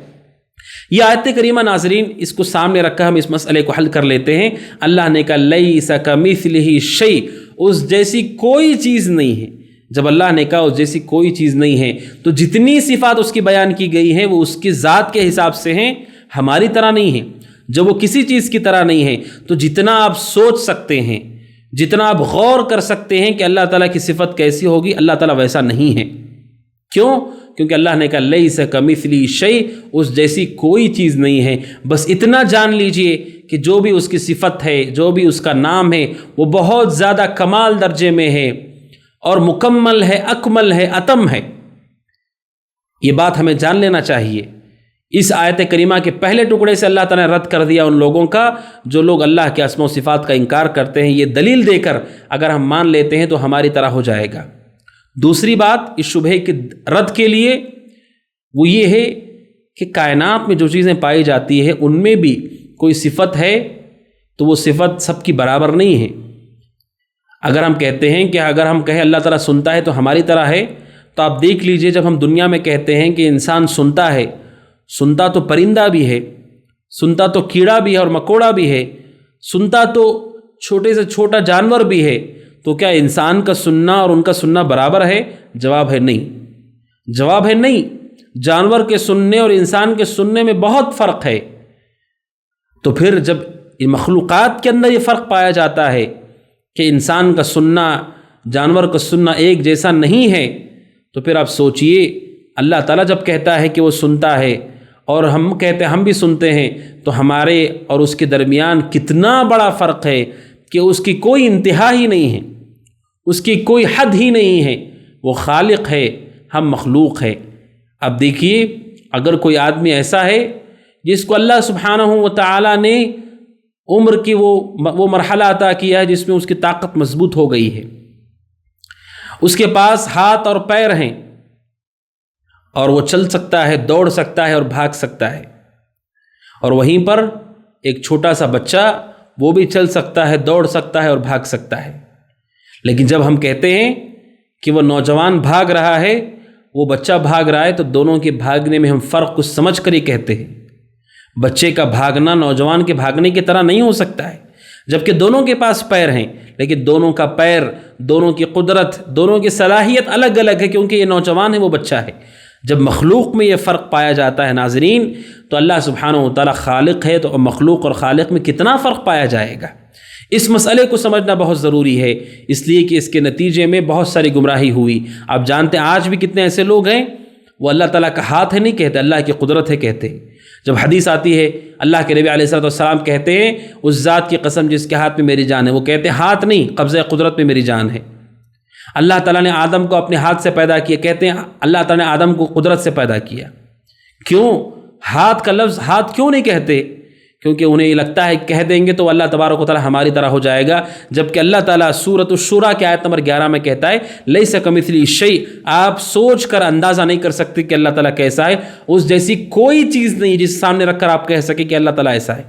[SPEAKER 1] یہ آیت کریمہ ناظرین، اس کو سامنے رکھ کر ہم اس مسئلے کو حل کر لیتے ہیں۔ اللہ نے کہا لیس کمثلہ شیء، اس جیسی کوئی چیز نہیں ہے۔ جب اللہ نے کہا اس جیسی کوئی چیز نہیں ہے تو جتنی صفات اس کی بیان کی گئی ہیں وہ اس کی ذات کے حساب سے ہیں، ہماری طرح نہیں ہیں۔ جب وہ کسی چیز کی طرح نہیں ہے تو جتنا آپ سوچ سکتے ہیں، جتنا آپ غور کر سکتے ہیں کہ اللہ تعالیٰ کی صفت کیسی ہوگی، اللہ تعالیٰ ویسا نہیں ہے۔ کیوں؟ کیونکہ اللہ نے کہا لیس کمثلہ شیء، اس جیسی کوئی چیز نہیں ہے۔ بس اتنا جان لیجئے کہ جو بھی اس کی صفت ہے، جو بھی اس کا نام ہے، وہ بہت زیادہ کمال درجے میں ہے اور مکمل ہے، اکمل ہے، اتم ہے۔ یہ بات ہمیں جان لینا چاہیے۔ اس آیت کریمہ کے پہلے ٹکڑے سے اللہ تعالیٰ نے رد کر دیا ان لوگوں کا جو لوگ اللہ کے اسماء و صفات کا انکار کرتے ہیں۔ یہ دلیل دے کر اگر ہم مان لیتے ہیں تو ہماری طرح ہو جائے گا۔ دوسری بات اس شبہ کے رد کے لیے وہ یہ ہے کہ کائنات میں جو چیزیں پائی جاتی ہیں ان میں بھی کوئی صفت ہے تو وہ صفت سب کی برابر نہیں ہے۔ اگر ہم کہتے ہیں کہ اگر ہم کہیں اللہ تعالیٰ سنتا ہے تو ہماری طرح ہے، تو آپ دیکھ لیجئے جب ہم دنیا میں کہتے ہیں کہ انسان سنتا ہے، سنتا تو پرندہ بھی ہے، سنتا تو کیڑا بھی ہے اور مکوڑا بھی ہے، سنتا تو چھوٹے سے چھوٹا جانور بھی ہے، تو کیا انسان کا سننا اور ان کا سننا برابر ہے؟ جواب ہے نہیں۔ جواب ہے نہیں۔ جانور کے سننے اور انسان کے سننے میں بہت فرق ہے۔ تو پھر جب مخلوقات کے اندر یہ فرق پایا جاتا ہے کہ انسان کا سننا جانور کا سننا ایک جیسا نہیں ہے، تو پھر آپ سوچئے اللہ تعالیٰ جب کہتا ہے کہ وہ سنتا ہے اور ہم کہتے ہیں ہم بھی سنتے ہیں، تو ہمارے اور اس کے درمیان کتنا بڑا فرق ہے کہ اس کی کوئی انتہا ہی نہیں ہے، اس کی کوئی حد ہی نہیں ہے۔ وہ خالق ہے، ہم مخلوق ہے۔ اب دیکھیے اگر کوئی آدمی ایسا ہے جس کو اللہ سبحانہ و تعالیٰ نے عمر کی وہ مرحلہ عطا کیا ہے جس میں اس کی طاقت مضبوط ہو گئی ہے، اس کے پاس ہاتھ اور پیر ہیں اور وہ چل سکتا ہے، دوڑ سکتا ہے اور بھاگ سکتا ہے، اور وہیں پر ایک چھوٹا سا بچہ وہ بھی چل سکتا ہے، دوڑ سکتا ہے اور بھاگ سکتا ہے۔ لیکن جب ہم کہتے ہیں کہ وہ نوجوان بھاگ رہا ہے، وہ بچہ بھاگ رہا ہے، تو دونوں کے بھاگنے میں ہم فرق کچھ سمجھ کر ہی کہتے ہیں۔ بچے کا بھاگنا نوجوان کے بھاگنے کی طرح نہیں ہو سکتا ہے، جبکہ دونوں کے پاس پیر ہیں، لیکن دونوں کا پیر، دونوں کی قدرت، دونوں کی صلاحیت الگ الگ ہے، کیونکہ یہ نوجوان ہے، وہ بچہ ہے۔ جب مخلوق میں یہ فرق پایا جاتا ہے ناظرین، تو اللہ سبحانہ و تعالیٰ خالق ہے، تو مخلوق اور خالق میں کتنا فرق پایا جائے گا۔ اس مسئلے کو سمجھنا بہت ضروری ہے، اس لیے کہ اس کے نتیجے میں بہت ساری گمراہی ہوئی۔ آپ جانتے ہیں آج بھی کتنے ایسے لوگ ہیں وہ اللہ تعالیٰ کا ہاتھ ہے نہیں کہتے، اللہ کی قدرت ہے کہتے ہیں۔ جب حدیث آتی ہے اللہ کے نبی علیہ الصلوۃ والسلام کہتے ہیں اس ذات کی قسم جس کے ہاتھ میں میری جان ہے، وہ کہتے ہیں ہاتھ نہیں، قبضہ قدرت میں میری جان ہے۔ اللہ تعالیٰ نے آدم کو اپنے ہاتھ سے پیدا کیا، کہتے ہیں اللہ تعالیٰ نے آدم کو قدرت سے پیدا کیا۔ کیوں ہاتھ کا لفظ ہاتھ کیوں نہیں کہتے؟ کیونکہ انہیں یہ لگتا ہے کہہ دیں گے تو اللہ تبارک و تعالیٰ ہماری طرح ہو جائے گا، جبکہ اللہ تعالیٰ سورۃ الشورى کی آیت نمبر 11 میں کہتا ہے لیس کمثلہ شیء، آپ سوچ کر اندازہ نہیں کر سکتے کہ اللہ تعالیٰ کیسا ہے، اس جیسی کوئی چیز نہیں جس سامنے رکھ کر آپ کہہ سکیں کہ اللہ تعالیٰ ایسا ہے۔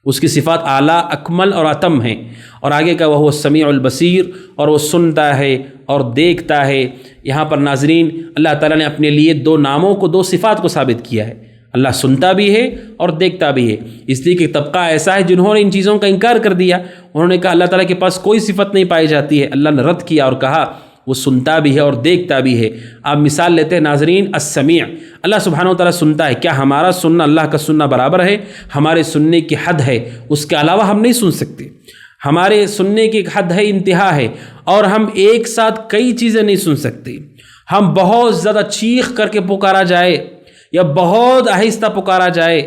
[SPEAKER 1] اس کی صفات اعلیٰ، اکمل اور اتم ہیں۔ اور آگے کا وہ السمیع البصیر، اور وہ سنتا ہے اور دیکھتا ہے۔ یہاں پر ناظرین اللہ تعالیٰ نے اپنے لیے دو ناموں کو، دو صفات کو ثابت کیا ہے، اللہ سنتا بھی ہے اور دیکھتا بھی ہے۔ اس لیے کہ طبقہ ایسا ہے جنہوں نے ان چیزوں کا انکار کر دیا، انہوں نے کہا اللہ تعالیٰ کے پاس کوئی صفت نہیں پائی جاتی ہے۔ اللہ نے رد کیا اور کہا وہ سنتا بھی ہے اور دیکھتا بھی ہے۔ آپ مثال لیتے ہیں ناظرین السمیع، اللہ سبحانہ و تعالیٰ سنتا ہے، کیا ہمارا سننا اللہ کا سننا برابر ہے؟ ہمارے سننے کی حد ہے، اس کے علاوہ ہم نہیں سن سکتے۔ ہمارے سننے کی ایک حد ہے، انتہا ہے، اور ہم ایک ساتھ کئی چیزیں نہیں سن سکتے۔ ہم بہت زیادہ چیخ کر کے پکارا جائے یا بہت آہستہ پکارا جائے،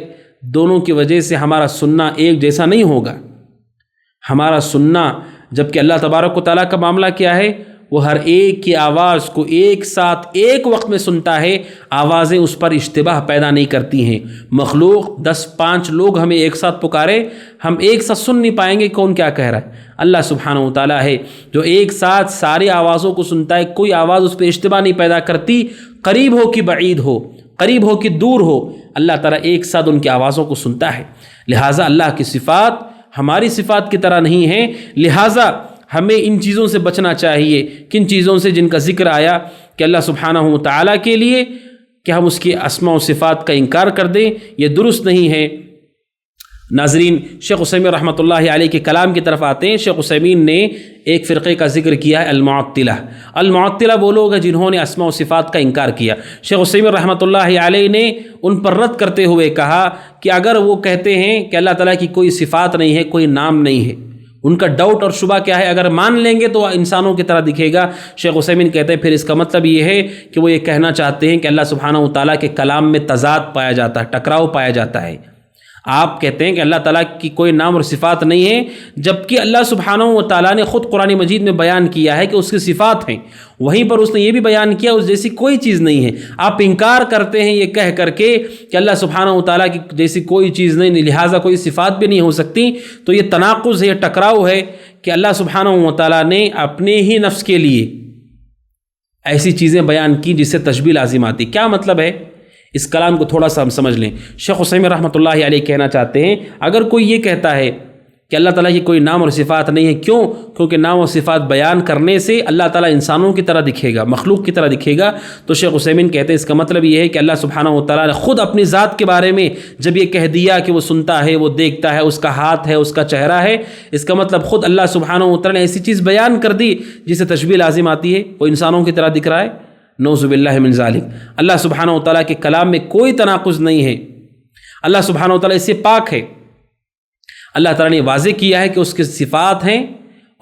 [SPEAKER 1] دونوں کی وجہ سے ہمارا سننا ایک جیسا نہیں ہوگا۔ ہمارا سننا، جبکہ اللہ تبارک و تعالیٰ کا معاملہ کیا ہے، وہ ہر ایک کی آواز کو ایک ساتھ ایک وقت میں سنتا ہے، آوازیں اس پر اشتباہ پیدا نہیں کرتی ہیں۔ مخلوق 10-5 لوگ ہمیں ایک ساتھ پکارے، ہم ایک ساتھ سن نہیں پائیں گے کون کیا کہہ رہا ہے۔ اللہ سبحانہ و تعالیٰ ہے جو ایک ساتھ ساری آوازوں کو سنتا ہے، کوئی آواز اس پہ اشتباہ نہیں پیدا کرتی، قریب ہو کہ بعید ہو، قریب ہو کہ دور ہو، اللہ تعالیٰ ایک ساتھ ان کی آوازوں کو سنتا ہے۔ لہٰذا اللہ کی صفات ہماری صفات کی طرح نہیں ہیں، لہٰذا ہمیں ان چیزوں سے بچنا چاہیے۔ کن چیزوں سے؟ جن کا ذکر آیا کہ اللہ سبحانہ و تعالیٰ کے لیے کہ ہم اس کی اسماء و صفات کا انکار کر دیں، یہ درست نہیں ہے۔ ناظرین شیخ عثیمین رحمۃ اللہ علیہ کے کلام کی طرف آتے ہیں۔ شیخ عثیمین نے ایک فرقے کا ذکر کیا ہے، المعطلہ۔ المعطلہ وہ لوگ ہیں جنہوں نے اسماء و صفات کا انکار کیا۔ شیخ عثیمین رحمۃ اللہ علیہ نے ان پر رد کرتے ہوئے کہا کہ اگر وہ کہتے ہیں کہ اللہ تعالیٰ کی کوئی صفات نہیں ہے، کوئی نام نہیں ہے، ان کا ڈاؤٹ اور شبہ کیا ہے؟ اگر مان لیں گے تو انسانوں کی طرح دکھے گا۔ شیخ عثیمین کہتے ہیں پھر اس کا مطلب یہ ہے کہ وہ یہ کہنا چاہتے ہیں کہ اللہ سبحانہ و تعالیٰ کے کلام میں تضاد پایا جاتا ہے، ٹکراؤ پایا جاتا ہے۔ آپ کہتے ہیں کہ اللہ تعالیٰ کی کوئی نام اور صفات نہیں ہے، جبکہ اللہ سبحانہ و تعالیٰ نے خود قرآن مجید میں بیان کیا ہے کہ اس کی صفات ہیں، وہیں پر اس نے یہ بھی بیان کیا اس جیسی کوئی چیز نہیں ہے۔ آپ انکار کرتے ہیں یہ کہہ کر کے کہ اللہ سبحانہ و تعالیٰ کی جیسی کوئی چیز نہیں، لہٰذا کوئی صفات بھی نہیں ہو سکتی، تو یہ تناقض ہے، یہ ٹکراؤ ہے کہ اللہ سبحانہ و تعالیٰ نے اپنے ہی نفس کے لیے ایسی چیزیں بیان کی جس سے تشبیہ لازم آتی۔ کیا مطلب ہے؟ اس کلام کو تھوڑا سا ہم سمجھ لیں۔ شیخ عثیمین رحمۃ اللہ علیہ کہنا چاہتے ہیں اگر کوئی یہ کہتا ہے کہ اللہ تعالیٰ کی کوئی نام اور صفات نہیں ہے، کیونکہ نام اور صفات بیان کرنے سے اللہ تعالیٰ انسانوں کی طرح دکھے گا، مخلوق کی طرح دکھے گا، تو شیخ عثیمین کہتے ہیں اس کا مطلب یہ ہے کہ اللہ سبحانہ و تعالیٰ نے خود اپنی ذات کے بارے میں جب یہ کہہ دیا کہ وہ سنتا ہے، وہ دیکھتا ہے، اس کا ہاتھ ہے، اس کا چہرہ ہے، اس کا مطلب خود اللہ سبحانہ و تعالیٰ نے ایسی چیز بیان کر دی جسے تشبیہ لازم آتی ہے، وہ انسانوں کی طرح دکھ رہا ہے۔ نعوذ باللہ من ذالک۔ اللہ سبحانہ و تعالیٰ کے کلام میں کوئی تناقض نہیں ہے، اللہ سبحانہ و تعالیٰ اس سے پاک ہے۔ اللہ تعالیٰ نے واضح کیا ہے کہ اس کے صفات ہیں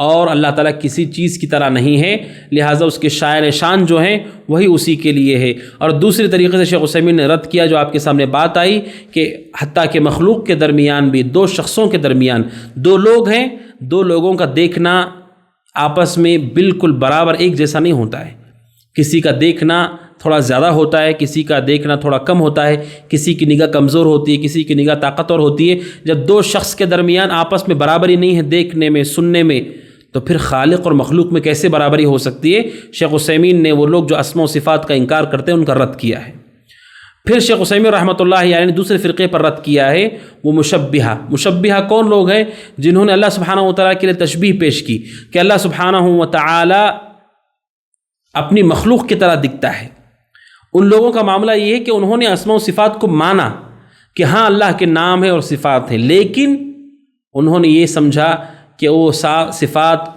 [SPEAKER 1] اور اللہ تعالیٰ کسی چیز کی طرح نہیں ہے، لہٰذا اس کے شاعر شان جو ہیں وہی اسی کے لیے ہے۔ اور دوسری طریقے سے شیخ عثیمین نے رد کیا جو آپ کے سامنے بات آئی کہ حتیٰ کہ مخلوق کے درمیان بھی، دو شخصوں کے درمیان، دو لوگ ہیں، دو لوگوں کا دیکھنا آپس میں بالکل برابر ایک جیسا نہیں ہوتا ہے۔ کسی کا دیکھنا تھوڑا زیادہ ہوتا ہے، کسی کا دیکھنا تھوڑا کم ہوتا ہے، کسی کی نگاہ کمزور ہوتی ہے، کسی کی نگاہ طاقتور ہوتی ہے۔ جب دو شخص کے درمیان آپس میں برابری نہیں ہے دیکھنے میں، سننے میں، تو پھر خالق اور مخلوق میں کیسے برابری ہو سکتی ہے؟ شیخ عثیمین نے وہ لوگ جو اسماء و صفات کا انکار کرتے ہیں ان کا رد کیا ہے۔ پھر شیخ عثیمین رحمۃ اللہ علیہ نے دوسرے فرقے پر رد کیا ہے، وہ مشبہہ۔ مشبہہ کون لوگ ہیں؟ جنہوں نے اللہ سبحانہ و تعالیٰ کے لیے تشبیہ پیش کی کہ اللہ سبحانہ و تعالیٰ اپنی مخلوق کی طرح دکھتا ہے۔ ان لوگوں کا معاملہ یہ ہے کہ انہوں نے اسماء و صفات کو مانا کہ ہاں اللہ کے نام ہے اور صفات ہیں، لیکن انہوں نے یہ سمجھا کہ وہ صفات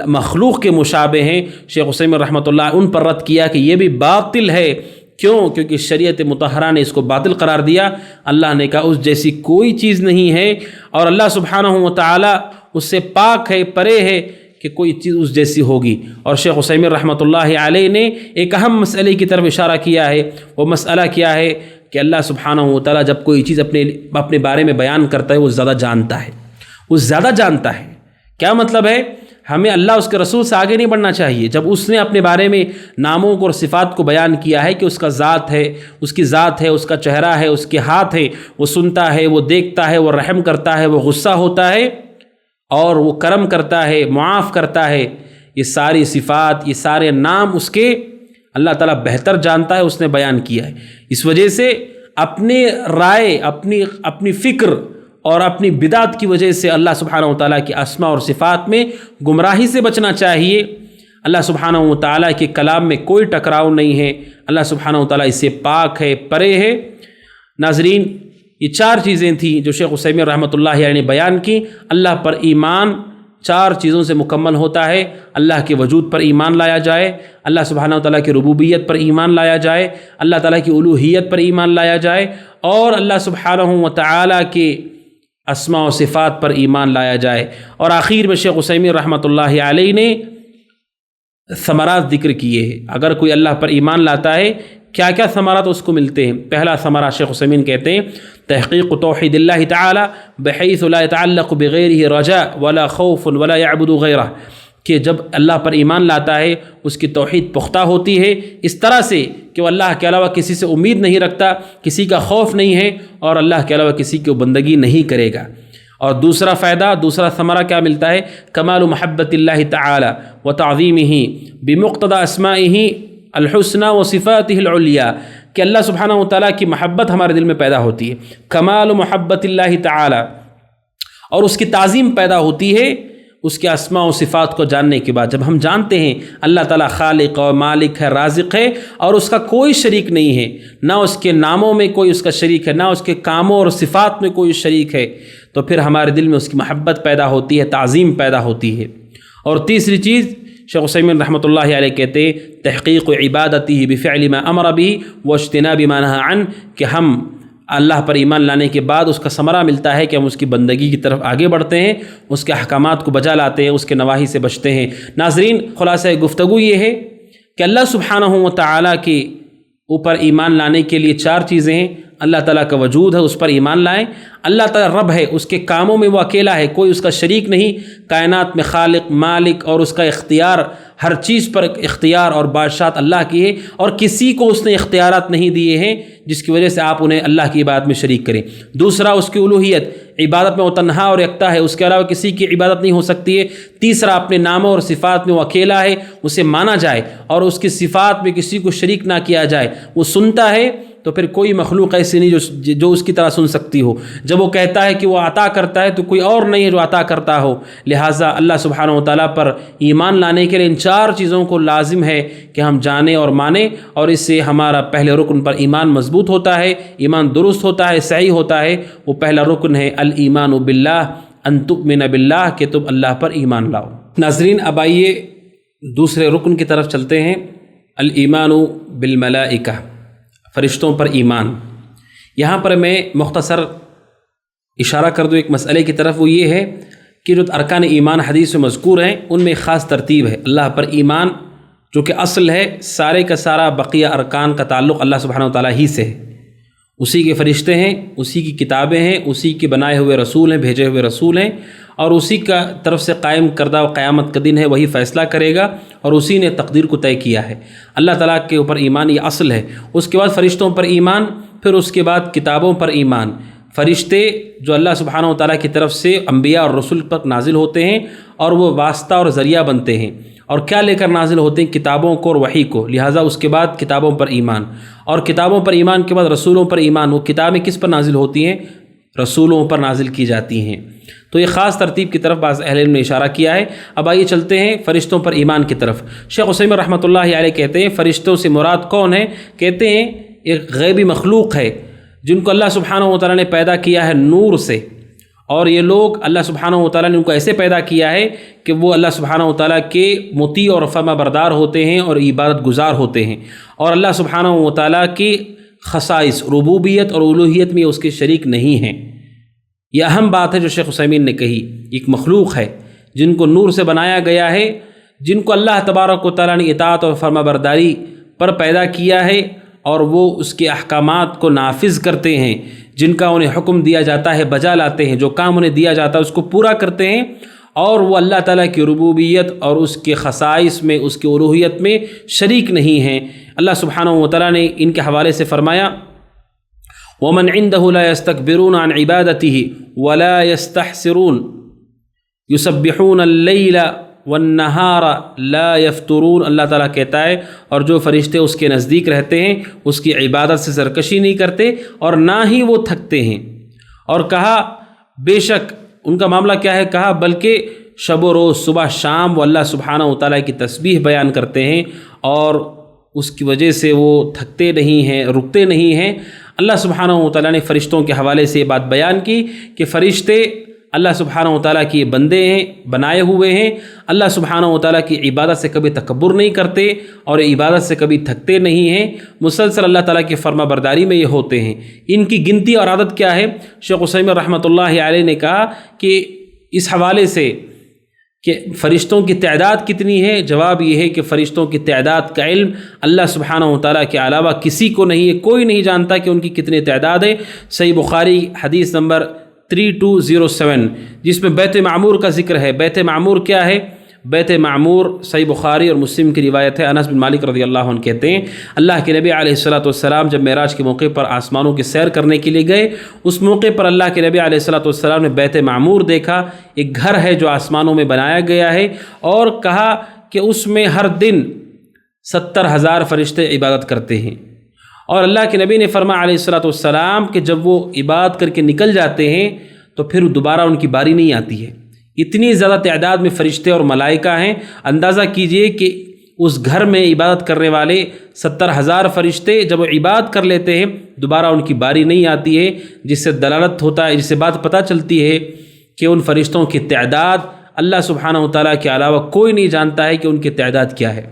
[SPEAKER 1] مخلوق کے مشابہ ہیں۔ شیخ عثیمین رحمۃ اللہ ان پر رد کیا کہ یہ بھی باطل ہے۔ کیونکہ شریعت مطہرہ نے اس کو باطل قرار دیا۔ اللہ نے کہا اس جیسی کوئی چیز نہیں ہے، اور اللہ سبحانہ و تعالیٰ اس سے پاک ہے، پرے ہے کہ کوئی چیز اس جیسی ہوگی۔ اور شیخ عثیمین رحمۃ اللہ علیہ نے ایک اہم مسئلے کی طرف اشارہ کیا ہے، وہ مسئلہ کیا ہے کہ اللہ سبحانہ و تعالیٰ جب کوئی چیز اپنے بارے میں بیان کرتا ہے وہ زیادہ جانتا ہے، وہ زیادہ جانتا ہے۔ کیا مطلب ہے؟ ہمیں اللہ اس کے رسول سے آگے نہیں بڑھنا چاہیے۔ جب اس نے اپنے بارے میں ناموں کو اور صفات کو بیان کیا ہے کہ اس کا ذات ہے، اس کی ذات ہے، اس کا چہرہ ہے، اس کے ہاتھ ہے، وہ سنتا ہے، وہ دیکھتا ہے، وہ رحم کرتا ہے، وہ غصہ ہوتا ہے اور وہ کرم کرتا ہے، معاف کرتا ہے، یہ ساری صفات، یہ سارے نام اس کے اللہ تعالیٰ بہتر جانتا ہے، اس نے بیان کیا ہے۔ اس وجہ سے اپنے رائے، اپنی فکر اور اپنی بدعت کی وجہ سے اللہ سبحانہ و تعالیٰ کی اسماء اور صفات میں گمراہی سے بچنا چاہیے۔ اللہ سبحانہ و تعالیٰ کے کلام میں کوئی ٹکراؤ نہیں ہے، اللہ سبحانہ و تعالیٰ اس سے پاک ہے، پرے ہے۔ ناظرین، یہ 4 چیزیں تھیں جو شیخ عثیمین رحمۃ اللہ علیہ نے بیان کی۔ اللہ پر ایمان 4 چیزوں سے مکمل ہوتا ہے۔ اللہ کے وجود پر ایمان لایا جائے، اللہ سبحانہ و تعالیٰ کی ربوبیت پر ایمان لایا جائے، اللہ تعالیٰ کی الوہیت پر ایمان لایا جائے، اور اللہ سبحانہ و تعالیٰ کے اسماء و صفات پر ایمان لایا جائے۔ اور آخر میں شیخ عثیمین رحمۃ اللہ علیہ نے ثمرات ذکر کیے ہیں۔ اگر کوئی اللہ پر ایمان لاتا ہے کیا کیا ثمرات اس کو ملتے ہیں؟ پہلا ثمرہ شیخ عثیمین کہتے ہیں تحقیق توحید اللہ تعالی بحیث لا يتعلق بغیرہ رجاء ولا خوف ولا يعبد غیرہ، کہ جب اللہ پر ایمان لاتا ہے اس کی توحید پختہ ہوتی ہے اس طرح سے کہ وہ اللہ کے علاوہ کسی سے امید نہیں رکھتا، کسی کا خوف نہیں ہے، اور اللہ کے علاوہ کسی کی بندگی نہیں کرے گا۔ اور دوسرا فائدہ، دوسرا ثمرہ کیا ملتا ہے؟ کمال محبت اللہ تعالی و تعظیمہ بمقتضى اسمائہ الحسنى و صفاتہ العلیٰ، کہ اللہ سبحانہ و تعالیٰ کی محبت ہمارے دل میں پیدا ہوتی ہے، کمال محبت اللہ تعالی، اور اس کی تعظیم پیدا ہوتی ہے اس کے اسماء و صفات کو جاننے کے بعد۔ جب ہم جانتے ہیں اللہ تعالیٰ خالق اور مالک ہے، رازق ہے، اور اس کا کوئی شریک نہیں ہے، نہ اس کے ناموں میں کوئی اس کا شریک ہے، نہ اس کے کاموں اور صفات میں کوئی شریک ہے، تو پھر ہمارے دل میں اس کی محبت پیدا ہوتی ہے، تعظیم پیدا ہوتی ہے۔ اور تیسری چیز شیخ عثیمین رحمۃ اللہ علیہ کہتے ہیں تحقیق عبادتہ بفعل ما امر به واجتناب ما نهى عنه، کہ ہم اللہ پر ایمان لانے کے بعد اس کا ثمرہ ملتا ہے کہ ہم اس کی بندگی کی طرف آگے بڑھتے ہیں، اس کے احکامات کو بجا لاتے ہیں، اس کے نواہی سے بچتے ہیں۔ ناظرین، خلاصہ گفتگو یہ ہے کہ اللہ سبحانہ و تعالیٰ کے اوپر ایمان لانے کے لیے 4 چیزیں ہیں۔ اللہ تعالیٰ کا وجود ہے، اس پر ایمان لائیں۔ اللہ تعالیٰ رب ہے، اس کے کاموں میں وہ اکیلا ہے، کوئی اس کا شریک نہیں، کائنات میں خالق، مالک، اور اس کا اختیار، ہر چیز پر اختیار اور بادشاہت اللہ کی ہے، اور کسی کو اس نے اختیارات نہیں دیے ہیں جس کی وجہ سے آپ انہیں اللہ کی عبادت میں شریک کریں۔ دوسرا، اس کی الوہیت، عبادت میں وہ تنہا اور یکتا ہے، اس کے علاوہ کسی کی عبادت نہیں ہو سکتی ہے۔ تیسرا، اپنے ناموں اور صفات میں وہ اکیلا ہے، اسے مانا جائے، اور اس کی صفات میں کسی کو شریک نہ کیا جائے۔ وہ سنتا ہے تو پھر کوئی مخلوق ایسی نہیں جو اس کی طرح سن سکتی ہو۔ جب وہ کہتا ہے کہ وہ عطا کرتا ہے تو کوئی اور نہیں ہے جو عطا کرتا ہو۔ لہٰذا اللہ سبحانہ و تعالیٰ پر ایمان لانے کے لیے ان 4 چیزوں کو لازم ہے کہ ہم جانیں اور مانیں، اور اس سے ہمارا پہلے رکن پر ایمان مضبوط ہوتا ہے، ایمان درست ہوتا ہے، صحیح ہوتا ہے۔ وہ پہلا رکن ہے الایمان باللہ، ان تؤمن باللہ، کہ تم اللہ پر ایمان لاؤ۔ ناظرین، اب آئیے دوسرے رکن کی طرف چلتے ہیں، الایمان بالملائکہ، فرشتوں پر ایمان۔ یہاں پر میں مختصر اشارہ کر دوں ایک مسئلے کی طرف، وہ یہ ہے کہ جو ارکان ایمان حدیث میں مذکور ہیں ان میں خاص ترتیب ہے۔ اللہ پر ایمان جو کہ اصل ہے، سارے کا سارا بقیہ ارکان کا تعلق اللہ سبحانہ و تعالیٰ ہی سے ہے۔ اسی کے فرشتے ہیں، اسی کی کتابیں ہیں، اسی کے بنائے ہوئے رسول ہیں، بھیجے ہوئے رسول ہیں، اور اسی کا طرف سے قائم کردہ قیامت کا دن ہے، وہی فیصلہ کرے گا، اور اسی نے تقدیر کو طے کیا ہے۔ اللہ تعالیٰ کے اوپر ایمان یہ اصل ہے۔ اس کے بعد فرشتوں پر ایمان، پھر اس کے بعد کتابوں پر ایمان۔ فرشتے جو اللہ سبحانہ و تعالیٰ کی طرف سے انبیاء اور رسول پر نازل ہوتے ہیں، اور وہ واسطہ اور ذریعہ بنتے ہیں، اور کیا لے کر نازل ہوتے ہیں؟ کتابوں کو اور وحی کو۔ لہٰذا اس کے بعد کتابوں پر ایمان، اور کتابوں پر ایمان کے بعد رسولوں پر ایمان۔ وہ کتابیں کس پر نازل ہوتی ہیں؟ رسولوں پر نازل کی جاتی ہیں۔ تو یہ خاص ترتیب کی طرف بعض اہل علم نے اشارہ کیا ہے۔ اب آئیے چلتے ہیں فرشتوں پر ایمان کی طرف۔ شیخ عثیمین رحمۃ اللہ علیہ کہتے ہیں فرشتوں سے مراد کون ہے؟ کہتے ہیں ایک غیبی مخلوق ہے جن کو اللہ سبحانہ و تعالیٰ نے پیدا کیا ہے نور سے، اور یہ لوگ اللہ سبحانہ و تعالیٰ نے ان کو ایسے پیدا کیا ہے کہ وہ اللہ سبحانہ و تعالیٰ کے مطیع اور فرما بردار ہوتے ہیں اور عبادت گزار ہوتے ہیں، اور اللہ سبحانہ و تعالیٰ کی خصائص ربوبیت اور الوہیت میں اس کے شریک نہیں ہیں۔ یہ اہم بات ہے جو شیخ عثیمین نے کہی۔ ایک مخلوق ہے جن کو نور سے بنایا گیا ہے، جن کو اللہ تبارک و تعالیٰ نے اطاعت اور فرما برداری پر پیدا کیا ہے، اور وہ اس کے احکامات کو نافذ کرتے ہیں، جن کا انہیں حکم دیا جاتا ہے بجا لاتے ہیں، جو کام انہیں دیا جاتا ہے اس کو پورا کرتے ہیں، اور وہ اللہ تعالیٰ کی ربوبیت اور اس کے خصائص میں، اس کی الوہیت میں شریک نہیں ہیں۔ اللہ سبحانہ و تعالیٰ نے ان کے حوالے سے فرمایا وَمَنْ عِنْدَهُ لَا يَسْتَكْبِرُونَ عَنْ عِبَادَتِهِ وَلَا يَسْتَحْسِرُونَ يُسَبِّحُونَ اللَّيْلَ وَالنَّهَارَ لَا يَفْتُرُونَ۔ اللہ تعالیٰ کہتا ہے اور جو فرشتے اس کے نزدیک رہتے ہیں اس کی عبادت سے سرکشی نہیں کرتے اور نہ ہی وہ تھکتے ہیں، اور کہا بے شک ان کا معاملہ کیا ہے، کہا بلکہ شب و روز صبح شام وہ اللہ سبحانہ و تعالیٰ کی تسبیح بیان کرتے ہیں اور اس کی وجہ سے وہ تھکتے نہیں ہیں، رکتے نہیں ہیں۔ اللہ سبحانہ و تعالیٰ نے فرشتوں کے حوالے سے یہ بات بیان کی کہ فرشتے اللہ سبحانہ و تعالیٰ کی بندے ہیں، بنائے ہوئے ہیں، اللہ سبحانہ و تعالیٰ کی عبادت سے کبھی تکبر نہیں کرتے اور عبادت سے کبھی تھکتے نہیں ہیں، مسلسل اللہ تعالیٰ کی فرما برداری میں یہ ہوتے ہیں۔ ان کی گنتی اور عدد کیا ہے؟ شیخ عثیمین رحمۃ اللہ علیہ نے کہا کہ اس حوالے سے کہ فرشتوں کی تعداد کتنی ہے، جواب یہ ہے کہ فرشتوں کی تعداد کا علم اللہ سبحانہ و تعالیٰ کے علاوہ کسی کو نہیں ہے، کوئی نہیں جانتا کہ ان کی کتنی تعداد ہے۔ صحیح بخاری حدیث نمبر 3207 جس میں بیت معمور کا ذکر ہے۔ بیت معمور کیا ہے؟ بیت معمور صحیح بخاری اور مسلم کی روایت ہے، انس بن مالک رضی اللہ عنہ کہتے ہیں اللہ کے نبی علیہ الصلوۃ والسلام جب معراج کے موقع پر آسمانوں کی سیر کرنے کے لیے گئے، اس موقع پر اللہ کے نبی علیہ الصلوۃ والسلام نے بیت معمور دیکھا، ایک گھر ہے جو آسمانوں میں بنایا گیا ہے، اور کہا کہ اس میں ہر دن 70,000 فرشتے عبادت کرتے ہیں۔ اور اللہ کے نبی نے فرمایا علیہ الصلوۃ والسلام کہ جب وہ عبادت کر کے نکل جاتے ہیں تو پھر دوبارہ ان کی باری نہیں آتی ہے۔ اتنی زیادہ تعداد میں فرشتے اور ملائکہ ہیں، اندازہ کیجئے کہ اس گھر میں عبادت کرنے والے 70,000 فرشتے جب وہ عبادت کر لیتے ہیں دوبارہ ان کی باری نہیں آتی ہے، جس سے دلالت ہوتا ہے، جس سے بات پتہ چلتی ہے کہ ان فرشتوں کی تعداد اللہ سبحانہ و تعالیٰ کے علاوہ کوئی نہیں جانتا ہے کہ ان کی تعداد کیا ہے۔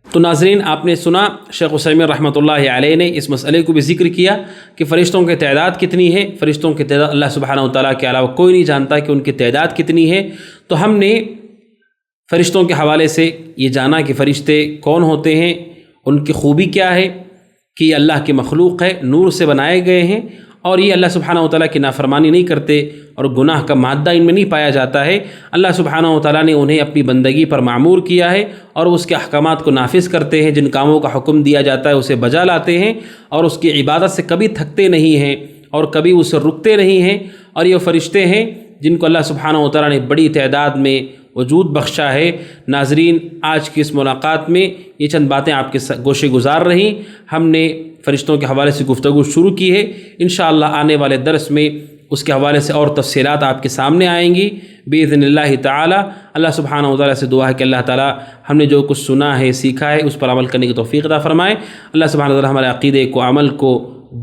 [SPEAKER 1] تو ناظرین، آپ نے سنا شیخ عثیمین رحمۃ اللہ علیہ نے اس مسئلے کو بھی ذکر کیا کہ فرشتوں کی تعداد کتنی ہے۔ فرشتوں کی تعداد اللہ سبحانہ و تعالیٰ کے علاوہ کوئی نہیں جانتا کہ ان کی تعداد کتنی ہے۔ تو ہم نے فرشتوں کے حوالے سے یہ جانا کہ فرشتے کون ہوتے ہیں، ان کی خوبی کیا ہے، کہ یہ اللہ کی مخلوق ہے، نور سے بنائے گئے ہیں، اور یہ اللہ سبحانہ و تعالیٰ کی نافرمانی نہیں کرتے اور گناہ کا مادہ ان میں نہیں پایا جاتا ہے۔ اللہ سبحانہ و تعالیٰ نے انہیں اپنی بندگی پر معمور کیا ہے اور اس کے احکامات کو نافذ کرتے ہیں، جن کاموں کا حکم دیا جاتا ہے اسے بجا لاتے ہیں، اور اس کی عبادت سے کبھی تھکتے نہیں ہیں اور کبھی اسے رکتے نہیں ہیں۔ اور یہ فرشتے ہیں جن کو اللہ سبحانہ و تعالیٰ نے بڑی تعداد میں وجود بخشا ہے۔ ناظرین، آج کی اس ملاقات میں یہ چند باتیں آپ کے گوشے گزار رہیں۔ ہم نے فرشتوں کے حوالے سے گفتگو شروع کی ہے، انشاءاللہ آنے والے درس میں اس کے حوالے سے اور تفصیلات آپ کے سامنے آئیں گی باذن اللہ تعالی۔ اللہ سبحانہ و تعالیٰ سے دعا ہے کہ اللہ تعالیٰ ہم نے جو کچھ سنا ہے، سیکھا ہے، اس پر عمل کرنے کی توفیق عطا فرمائے۔ اللہ سبحانہ و تعالیٰ ہمارے عقیدے کو، عمل کو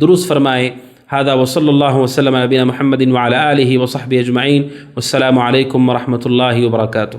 [SPEAKER 1] درست فرمائے۔ هذا وصلی اللہ وسلم علی نبینا محمد وعلی آلہ وصحبہ اجمعین۔ والسلام علیکم ورحمۃ اللہ وبرکاتہ۔